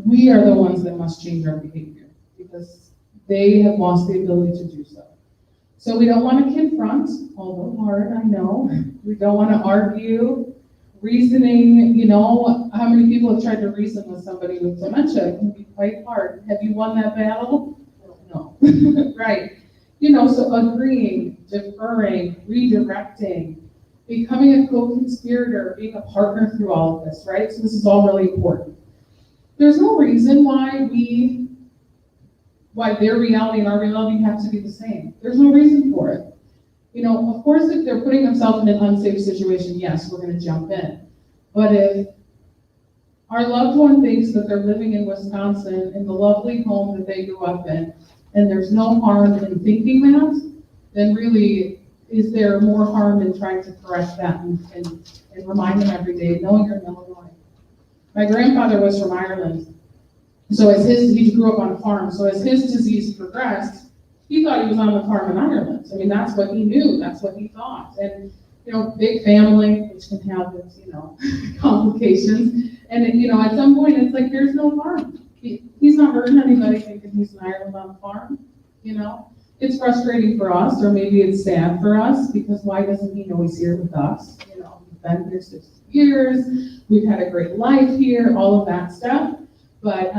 We are the ones that must change our behavior because they have lost the ability to do so. So we don't want to confront, although hard, I know. We don't want to argue. Reasoning, you know, how many people have tried to reason with somebody with dementia? It can be quite hard. Have you won that battle? No. Right. You know, so agreeing, deferring, redirecting, becoming a co-conspirator, being a partner through all of this, right? So this is all really important. There's no reason why their reality and our reality have to be the same. There's no reason for it. You know, of course, if they're putting themselves in an unsafe situation, yes, we're going to jump in. But if our loved one thinks that they're living in Wisconsin in the lovely home that they grew up in, and there's no harm in thinking that, then really, is there more harm in trying to correct that and remind them every day, no, you're in Illinois. My grandfather was from Ireland. So he grew up on a farm. So as his disease progressed, he thought he was on the farm in Ireland. I mean, that's what he knew. That's what he thought. And, you know, big family, which can have its, you know, complications. And, you know, at some point, it's like, there's no harm. He's not hurting anybody thinking he's in Ireland on the farm, you know? It's frustrating for us, or maybe it's sad for us, because why doesn't he know he's here with us? You know, we've been here 60 years, we've had a great life here, all of that stuff. But,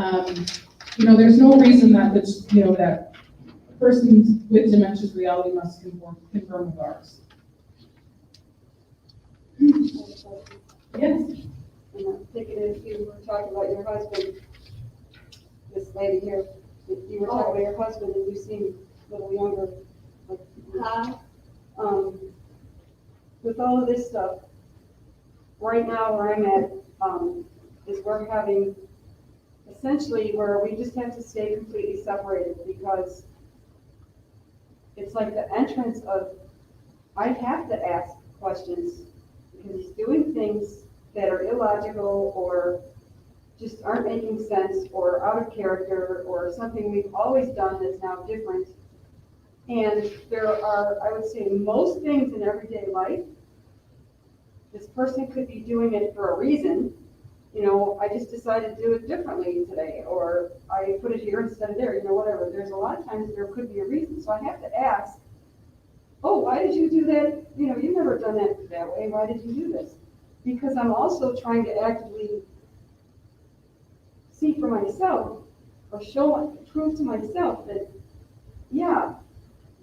you know, there's no reason that, that person with dementia's reality must confirm with ours. Yes? And I'm thinking if you were talking about your husband, this lady here, if you were talking about your husband and you seem a little younger, like, with all of this stuff, right now where I'm at, is we're having essentially where we just have to stay completely separated because it's like the entrance of, I have to ask questions because he's doing things that are illogical or just aren't making sense or out of character or something we've always done that's now different. And there are, I would say, most things in everyday life, this person could be doing it for a reason. You know, I just decided to do it differently today, or I put it here instead of there, you know, whatever. There's a lot of times there could be a reason. So I have to ask, oh, why did you do that? You know, you've never done that way. Why did you do this? Because I'm also trying to actively see for myself or prove to myself that, yeah,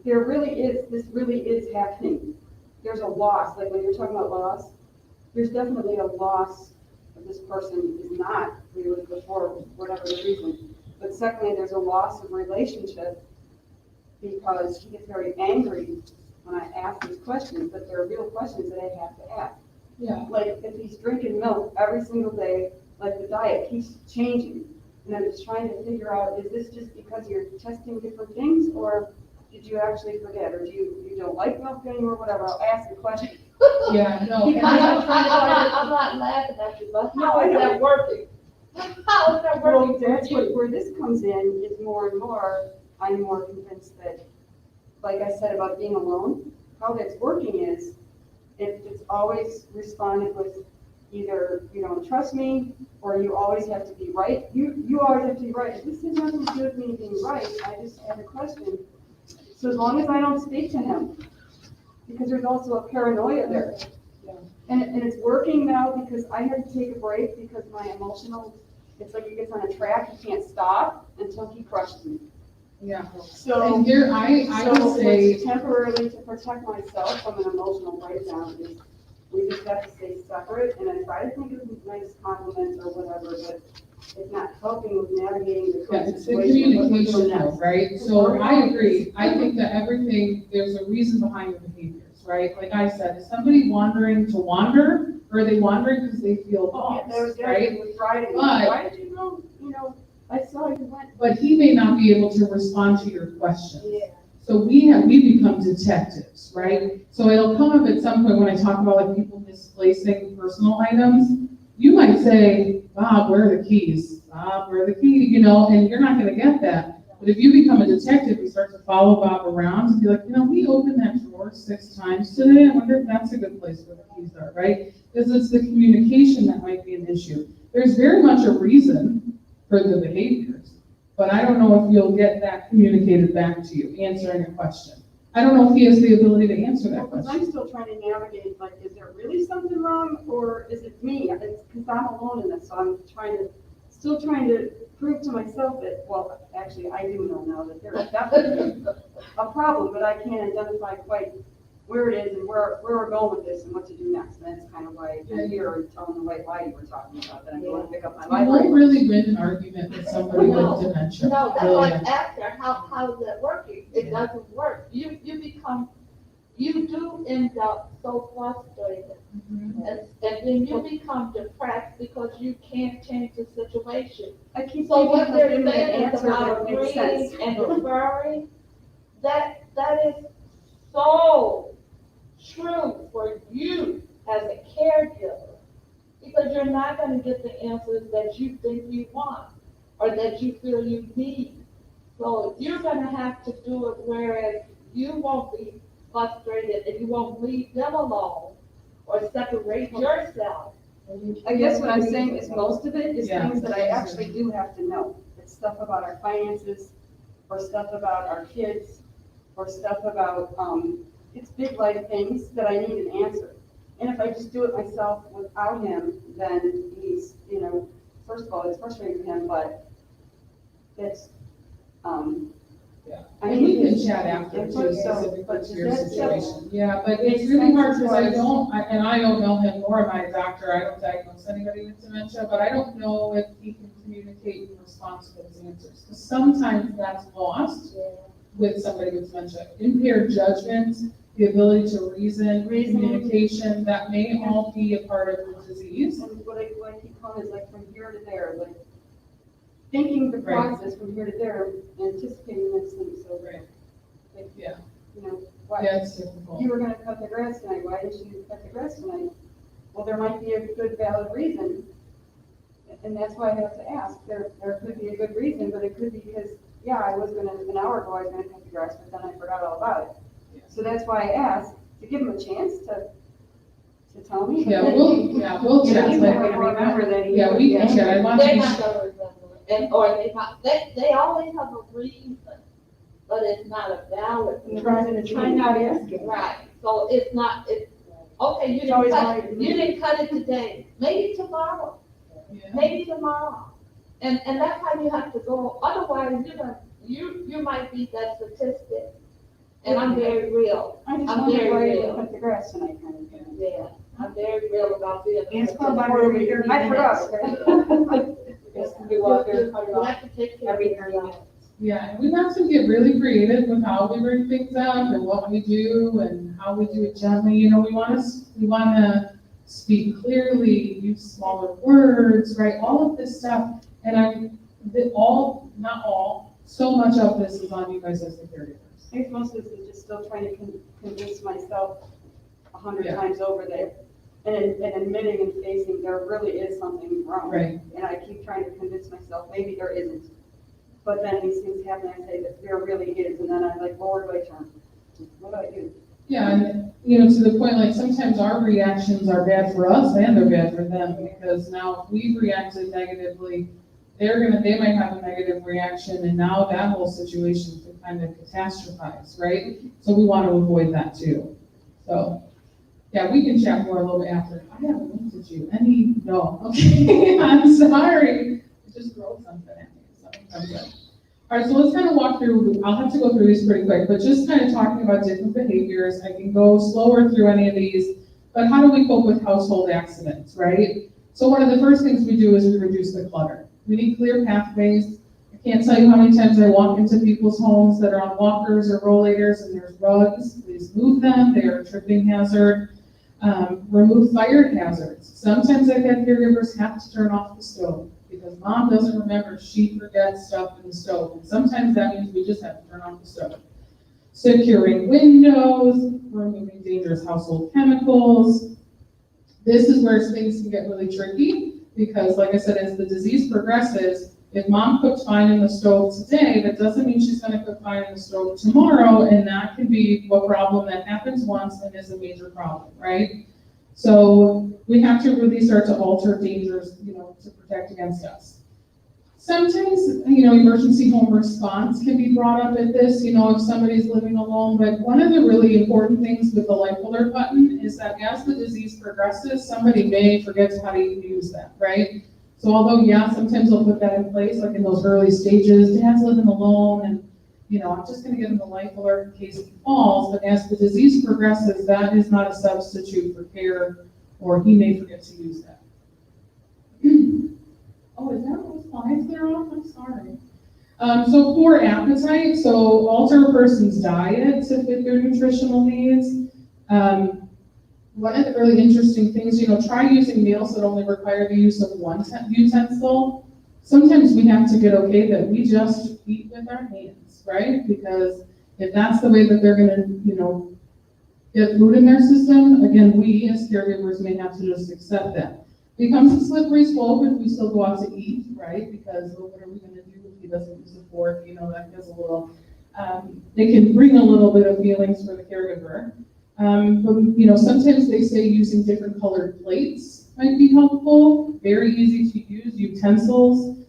this really is happening. There's a loss, like when you're talking about loss, there's definitely a loss of this person is not who he was before, whatever the reason. But secondly, there's a loss of relationship because he gets very angry when I ask these questions, but they're real questions that I have to ask. Yeah. Like if he's drinking milk every single day, like the diet keeps changing. And I'm just trying to figure out, is this just because you're testing different things, or did you actually forget, or do you don't like milk anymore, whatever? I'll ask the question. Yeah, no. I'm not laughing at you, but how is that working? How is that working? Well, that's where this comes in is more and more, I'm more convinced that, like I said about being alone, how that's working is, it's always responded with either you don't trust me or you always have to be right. You always have to be right. This has nothing to do with me being right. I just had a question. So as long as I don't speak to him, because there's also a paranoia there. And it's working now because I had to take a break because my emotional, it's like he gets on a track, he can't stop until he crushes me. Yeah. So, And here, I would so say, it's temporarily to protect myself from an emotional breakdown, is we just have to stay separate, and I try to think of nice compliments or whatever, but it's not helping with navigating the yeah, current it's the situation. what we're doing communication though, next. right? So I agree. I think that everything, there's a reason behind the behaviors, right? Like I said, is somebody wandering to wander, or are they wandering because they feel Oh, yeah, there was lost, right? Derek with Friday, But- why did you go, I saw you went. But he may not be able to respond to your questions. Yeah. So we become detectives, right? So it'll come up at some point when I talk about like people misplacing personal items. You might say, Bob, where are the keys? Bob, where are the keys? And you're not gonna get that. But if you become a detective, you start to follow Bob around and be like, we opened that drawer 6 times today. I wonder if that's a good place where the keys are, right? Because it's the communication that might be an issue. There's very much a reason for the behaviors, but I don't know if you'll get that communicated back to you, answering a question. I don't know if he has the ability to answer that Because question. I'm still trying to navigate, like, is there really something wrong, or is it me? It's because I'm alone in this, so I'm still trying to prove to myself that, well, actually, I do know now that there is definitely a problem, but I can't identify quite where it is and where we're going with this and what to do next. And that's kind of why I'm here telling the white lie you were talking about, that I'm going to pick up my You won't library. really win an argument with somebody No. with dementia. No, that's Really. like after, how is that working? It doesn't work. You do end up so frustrated. Mhm. And then you become depressed because you can't change the situation. I keep So what thinking they're of giving an saying is answer about that makes sense. agreeing and deferring, that is so true for you as a caregiver, because you're not gonna get the answers that you think you want or that you feel you need. So you're gonna have to do it, whereas you won't be frustrated and you won't leave them alone or separate yourself. I guess what I'm saying is most of it is Yeah. things that I actually do have to know. It's stuff about our finances, or stuff about our kids, or stuff about, it's big life things that I need an answer. And if I just do it myself without him, then he's, first of all, it's frustrating for him, but it's, Yeah. I And mean, we can chat after too, input, so, specifically but to your that's- situation. Yeah, but Makes it's really sense hard as because far I as- don't know him, nor am I a doctor. I don't diagnose anybody with dementia, but I don't know if he can communicate in response to those answers. Because sometimes that's lost with somebody with dementia. Impaired judgment, the ability to reason, Reasoning. communication, that may all be a part of the disease. And what I keep calling is like from here to there, like thinking the Right. process from here to there, anticipating next thing, so. Right. Like, Yeah, why, yeah, it's difficult. you were gonna cut the grass tonight, why didn't you cut the grass tonight? Well, there might be a good valid reason, and that's why I have to ask, there could be a good reason, but it could be because, yeah, an hour ago, I was gonna cut the grass, but then I forgot all about it. Yeah. So that's why I asked, to give him a chance to tell me. Yeah, we'll chat. He's like, not gonna remember that he. Yeah, we can chat. I want to They're be not gonna remember it, or they always have a reason, but it's not a valid reason. Try not asking. Right, so it's not, okay, you It's always didn't cut it today, maybe tomorrow, Yeah. and that's how you have to go, otherwise, you might be that statistic. And I'm very real, I just I'm wondered very why you real. cut the grass tonight, kind of thing. Yeah, I'm very real about being. It's called my room here. I forgot. We walk there, You have to take care of every yourself. Yeah, and we have to get really creative with how we bring things up and what we do and how we do it gently. We want to speak clearly, use smaller words, right? All of this stuff. And not all, so much of this is on you guys as the caregivers. I think most of this is just still trying to convince myself 100 Yeah. times over there. And admitting and facing there really is something wrong. Right. And I keep trying to convince myself, maybe there isn't. But then these things happen, I say that there really is, and then I'm like, well, where do I turn? What do I do? Yeah, and, to the point, like, sometimes our reactions are bad for us and they're bad for them, because now if we've reacted negatively, they might have a negative reaction, and now that whole situation could kind of catastrophize, right? So we want to avoid that too. So Yeah, we can chat more a little bit after. I haven't looked at you. No, okay, I'm sorry. I just wrote something at me, so I'm good. All right, so let's kind of walk through, I'll have to go through these pretty quick, but just kind of talking about different behaviors. I can go slower through any of these, but how do we cope with household accidents, right? So one of the first things we do is we reduce the clutter. We need clear pathways. I can't tell you how many times I walk into people's homes that are on walkers or rollators and there's rugs. Please move them, they are a tripping hazard. Remove fire hazards. Sometimes I've had caregivers have to turn off the stove because mom doesn't remember she forgets stuff in the stove. And sometimes that means we just have to turn off the stove. Securing windows, removing dangerous household chemicals. This is where things can get really tricky because, like I said, as the disease progresses, if mom cooked fine in the stove today, that doesn't mean she's going to cook fine in the stove tomorrow, and that can be a problem that happens once and is a major problem, right? So we have to really start to alter dangers, to protect against us. Sometimes, emergency home response can be brought up at this, if somebody's living alone, but one of the really important things with the life alert button is that as the disease progresses, somebody may forget how to use that, right? So although, yeah, sometimes they'll put that in place, like in those early stages, dad's living alone and, I'm just gonna give him the life alert in case he falls, but as the disease progresses, that is not a substitute for care, or he may forget to use that. Oh, is that those slides that are off? I'm sorry. So poor appetite, so alter a person's diet to fit their nutritional needs. One of the really interesting things, try using meals that only require the use of one utensil. Sometimes we have to get okay that we just eat with our hands, right? Because if that's the way that they're gonna, get food in their system, again, we as caregivers may have to just accept that. It becomes a slippery slope if we still go out to eat, right? Because what are we gonna do if he doesn't use a fork? That gets a little, it can bring a little bit of feelings for the caregiver. But sometimes they say using different colored plates might be helpful. Very easy to use utensils.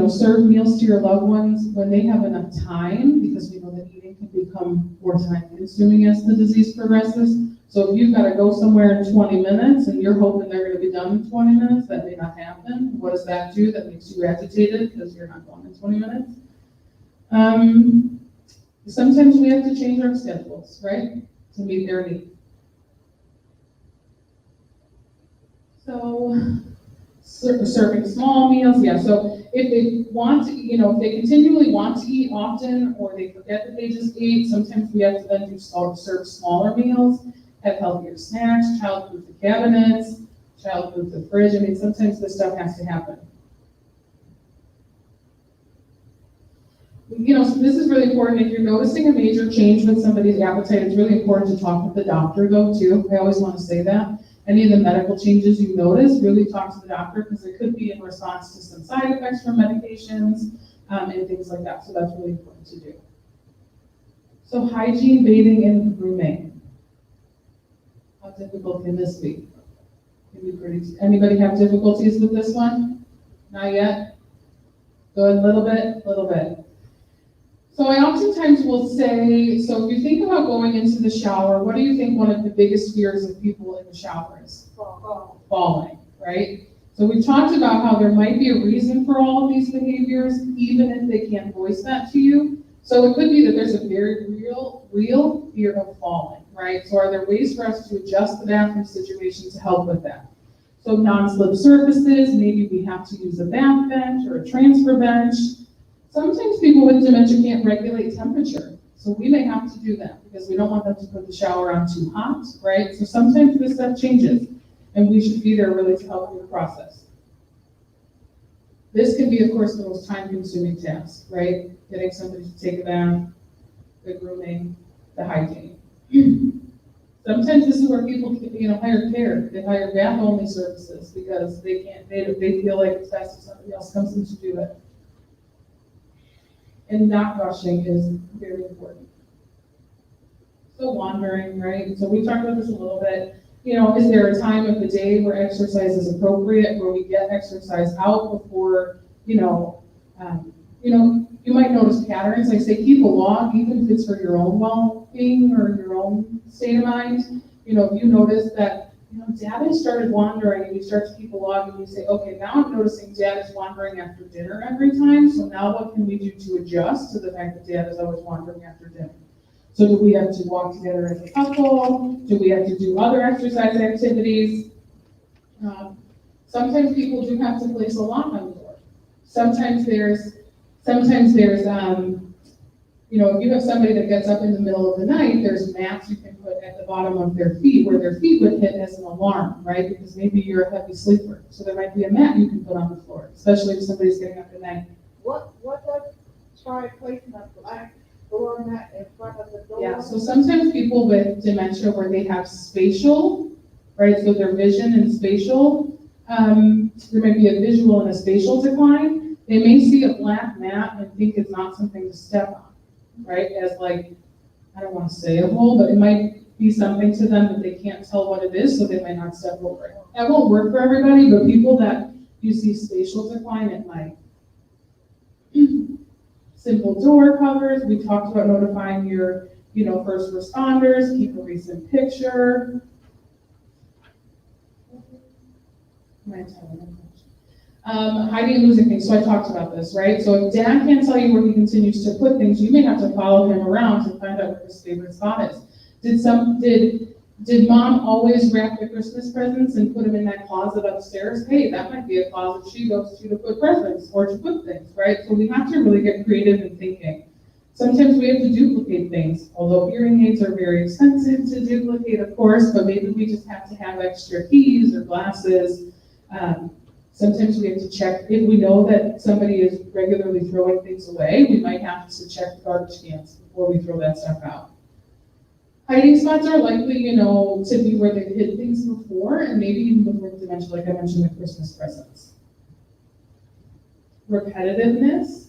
Serve meals to your loved ones when they have enough time, because we know that eating can become more time consuming as the disease progresses. So if you've got to go somewhere in 20 minutes and you're hoping they're going to be done in 20 minutes, that may not happen. What does that do? That makes you agitated because you're not going in 20 minutes. Sometimes we have to change our schedules, right, to meet their needs. So, serving small meals, yeah. So if they want to, if they continually want to eat often, or they forget that they just ate, sometimes we have to then serve smaller meals, have healthier snacks, child-proof the cabinets, child-proof the fridge. I mean, sometimes this stuff has to happen. So this is really important. If you're noticing a major change with somebody's appetite, it's really important to talk with the doctor, though, too. I always want to say that. Any of the medical changes you notice, really talk to the doctor, because it could be in response to some side effects from medications and things like that. So that's really important to do. So hygiene, bathing, and grooming. How difficult can this be? Anybody have difficulties with this one? Not yet? Good, a little bit. So I oftentimes will say, so if you think about going into the shower, what do you think one of the biggest fears of people in the shower is? Falling, right? So we've talked about how there might be a reason for all of these behaviors, even if they can't voice that to you. So it could be that there's a very real fear of falling, right? So are there ways for us to adjust the bathroom situation to help with that? So non-slip surfaces, maybe we have to use a bath bench or a transfer bench. Sometimes people with dementia can't regulate temperature, so we may have to do that because we don't want them to put the shower on too hot, right? So sometimes this stuff changes, and we should be there really to help with the process. This can be, of course, the most time-consuming task, right? Getting somebody to take a bath, the grooming, the hygiene. Sometimes this is where people, hire care. They hire bath-only services because they feel like it's best if somebody else comes in to do it. And not rushing is very important. So wandering, right? So we talked about this a little bit. Is there a time of the day where exercise is appropriate, where we get exercise out before, you're You might notice patterns. I say keep a log, even if it's for your own well-being or your own state of mind. You know, if you notice that, you know, Dad has started wandering, and you start to keep a log and you say, okay, now I'm noticing Dad is wandering after dinner every time, so now what can we do to adjust to the fact that Dad is always wandering after dinner? So do we have to walk together as a couple? Do we have to do other exercise activities? Sometimes people do have to place a lock on the door. Sometimes there's, you know, if you have somebody that gets up in the middle of the night, there's mats you can put at the bottom of their feet where their feet would hit as an alarm, right? Because maybe you're a heavy sleeper. So there might be a mat you can put on the floor, especially if somebody's getting up at night. What does try placing a black door mat in front of the door? Yeah, so sometimes people with dementia where they have spatial, right? So their vision and spatial, there might be a visual and a spatial decline. They may see a black mat and think it's not something to step on, right? As like, I don't want to say a hole, but it might be something to them that they can't tell what it is, so they might not step over it. That won't work for everybody, but people that you see spatial decline at night. Simple door covers. We talked about notifying your, you know, first responders, keep a recent picture. Hiding and losing things. So I talked about this, right? So if Dad can't tell you where he continues to put things, you may have to follow him around to find out where his favorite spot is. Did Mom always wrap the Christmas presents and put them in that closet upstairs? Hey, that might be a closet she goes to put presents or to put things, right? So we have to really get creative in thinking. Sometimes we have to duplicate things, although hearing aids are very expensive to duplicate, of course, but maybe we just have to have extra keys or glasses. Sometimes we have to check, if we know that somebody is regularly throwing things away, we might have to check the garbage cans before we throw that stuff out. Hiding spots are likely, you know, to be where they've hid things before, and maybe even before dementia, like I mentioned, the Christmas presents. Repetitiveness.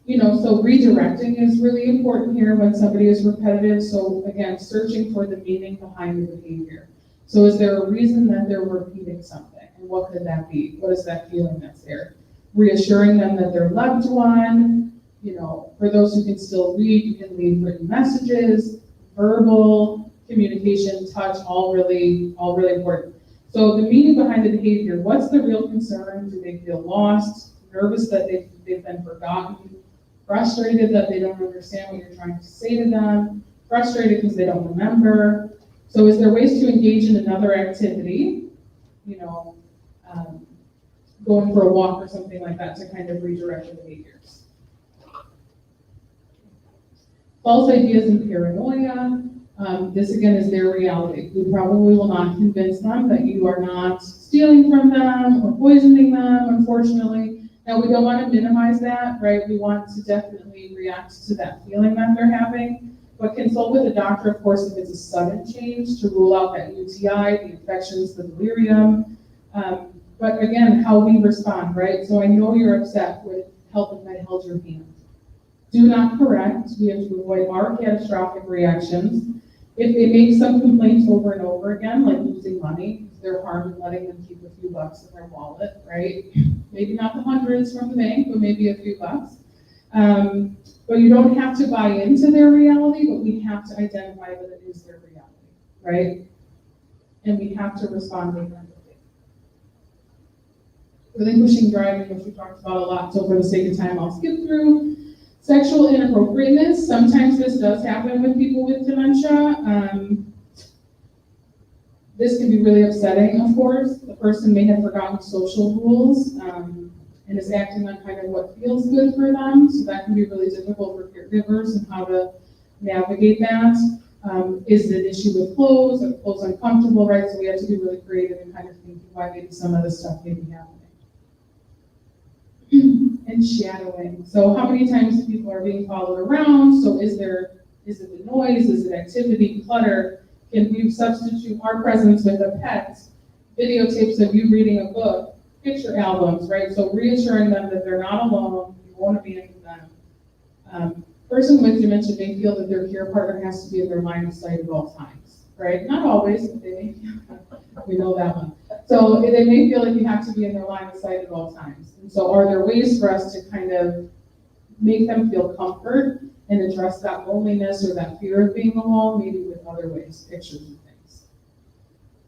You know, so redirecting is really important here when somebody is repetitive. So again, searching for the meaning behind the behavior. So is there a reason that they're repeating something? And what could that be? What is that feeling that's there? Reassuring them that they're loved one. You know, for those who can still read, you can leave written messages, verbal, communication, touch, all really important. So the meaning behind the behavior, what's the real concern? Do they feel lost, nervous that they've been forgotten, frustrated that they don't understand what you're trying to say to them, frustrated because they don't remember? So is there ways to engage in another activity, you know, going for a walk or something like that to kind of redirect the behaviors? False ideas and paranoia. This again is their reality. We probably will not convince them that you are not stealing from them or poisoning them, unfortunately. Now, we don't want to minimize that, right? We want to definitely react to that feeling that they're having, but consult with a doctor, of course, if it's a sudden change to rule out that UTI, the infections, the delirium. But again, how we respond, right? So I know you're upset with help if I held your hand. Do not correct. We have to avoid our catastrophic reactions. If they make some complaints over and over again, like losing money, they're harmed in letting them keep a few bucks in their wallet, right? Maybe not the hundreds from the bank, but maybe a few bucks. But you don't have to buy into their reality, but we have to identify that it is their reality, right? And we have to respond with empathy. Relinquishing driving, which we talked about a lot, so for the sake of time, I'll skip through. Sexual inappropriateness, sometimes this does happen with people with dementia. This can be really upsetting, of course. The person may have forgotten social rules and is acting on kind of what feels good for them, so that can be really difficult for caregivers and how to navigate that. Is it an issue with clothes? Are clothes uncomfortable, right? So we have to be really creative and kind of thinking why maybe some of this stuff may be happening. And shadowing. So how many times people are being followed around? So is it the noise? Is it activity, clutter? Can we substitute our presence with a pet? Videotapes of you reading a book, picture albums, right? So reassuring them that they're not alone, you won't abandon them. Person with dementia may feel that their care partner has to be in their line of sight at all times. right? Not always, but they, we know that one. So they may feel like you have to be in their line of sight at all times. And so are there ways for us to kind of make them feel comfort and address that loneliness or that fear of being alone, maybe with other ways, pictures and things.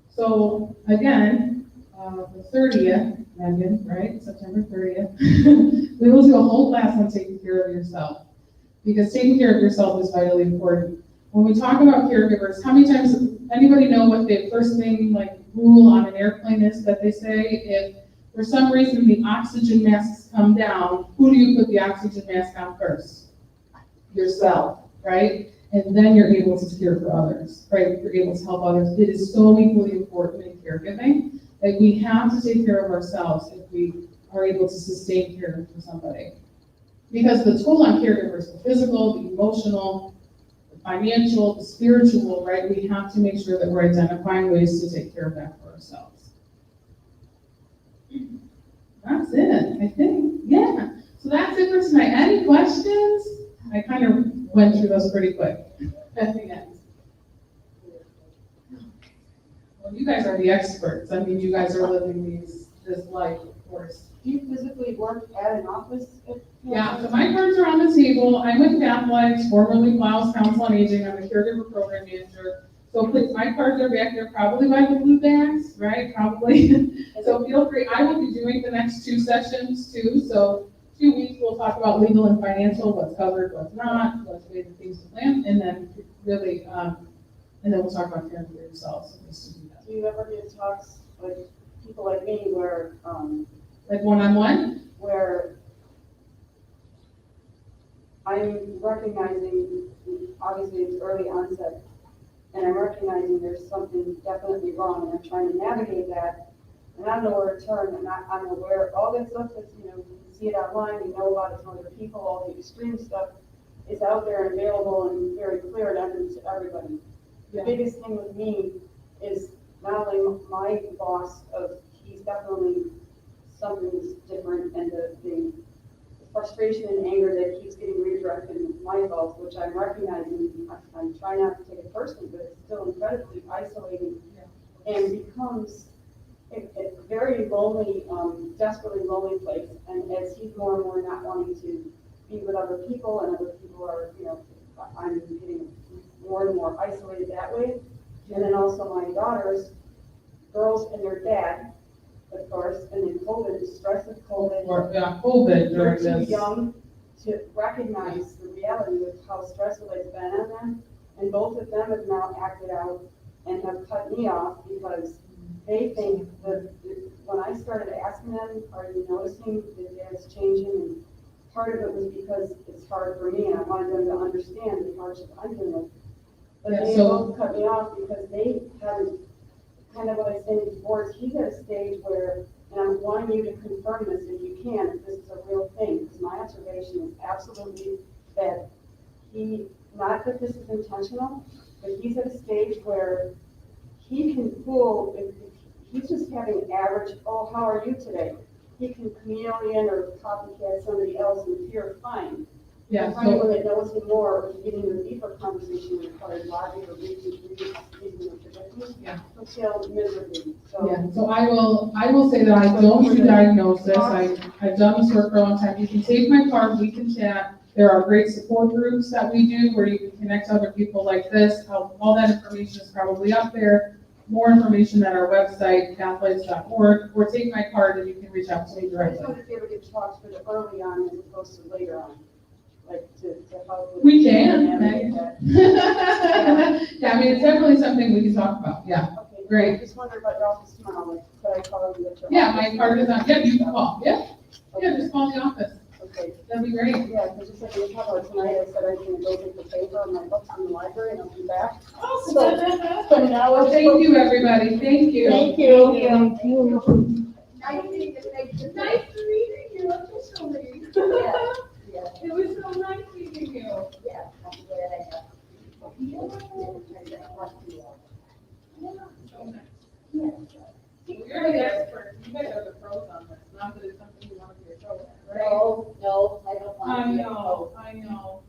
So again, the 30th, Meghan, right, September 30th, we will do a whole class on taking care of yourself, because taking care of yourself is vitally important. When we talk about caregivers, how many times, anybody know what the first thing, like, rule on an airplane is that they say? If for some reason the oxygen masks come down, who do you put the oxygen mask on first? Yourself, right? And then you're able to care for others, right? You're able to help others. It is so equally important in caregiving that we have to take care of ourselves if we are able to sustain care for somebody. Because the toll on caregivers, the physical, the emotional, the financial, the spiritual, right? We have to make sure that we're identifying ways to take care of that for ourselves. That's it, I think. Yeah. So that's it for tonight. Any questions? I kind of went through those pretty quick at the end. Well, you guys are the experts. I mean, you guys are living this life, of course. Do you physically work at an office? Yeah, so my cards are on the table. I'm with Pathlights, formerly Klaus Council on Aging. I'm the caregiver program manager. So please, my cards are back there, probably by the blue bags, right? Probably. So feel free. I will be doing the next 2 sessions too. So 2 weeks, we'll talk about legal and financial, what's covered, what's not, what's the things to plan, and then really, and then we'll talk about caring for yourselves and ways to do that. Do you ever get talks like people like me where, Like one-on-one? where I'm recognizing, obviously it's early onset, and I'm recognizing there's something definitely wrong, and I'm trying to navigate that, and I don't know where to turn, and I'm aware of all that stuff that's, you know, see it online, you know about it from other people, all the extreme stuff is out there and available and very clear to everybody. The biggest thing with me is not only my boss of, he's definitely something's different, and the frustration and anger that keeps getting redirected is my fault, which I'm recognizing. I'm trying not to take it personally, but it's still incredibly isolating and becomes a very lonely, desperately lonely place. And as he's more and more not wanting to be with other people, and other people are, you know, I'm getting more and more isolated that way. And then also my daughters, girls and their dad, of course, and then COVID, the stress of COVID. COVID They're during too this. young to recognize the reality of how stressful it's been on them. And both of them have now acted out and have cut me off because they think that when I started asking them, are you noticing that dad's changing? And part of it was because it's hard for me, and I wanted them to understand the hardship I'm dealing with. But they both cut me off because they haven't, kind of what I said before, is he's at a stage where, and I'm wanting you to confirm this if you can, if this is a real thing, because my observation is absolutely that he, not that this is intentional, but he's at a stage where he can fool, if he's just having an average, oh, how are you today? He can chameleon or copycat somebody else and appear fine. Yeah, So anyone that knows him more, or getting into a deeper conversation requires logic or reasoning or predicting, he'll fail miserably. So, yeah, so I will say that I don't do diagnosis. I've done this work for a long time. You can take my card, we can chat. There are great support groups that we do where you can connect to other people like this. All that information is probably up there. More information at our website, pathlights.org, or take my card and you can reach out to me I just directly. wonder if you ever get talks for the early on as opposed to later on, like to help with. We can. navigate that. Yeah, I mean, it's definitely something we can talk about, yeah. Okay, Great. I just wonder about your office tomorrow, like, could I call you at your Yeah, office? my card is on, yeah, you can call, yeah, just call the office, Okay. that'd be great. Yeah, because just like we talked about tonight, I said I was gonna go get the paper and my books from the library and I'll be back. Awesome. So now Well, thank you, everybody, thank you. Thank you. Thank you. Nice to meet you officially.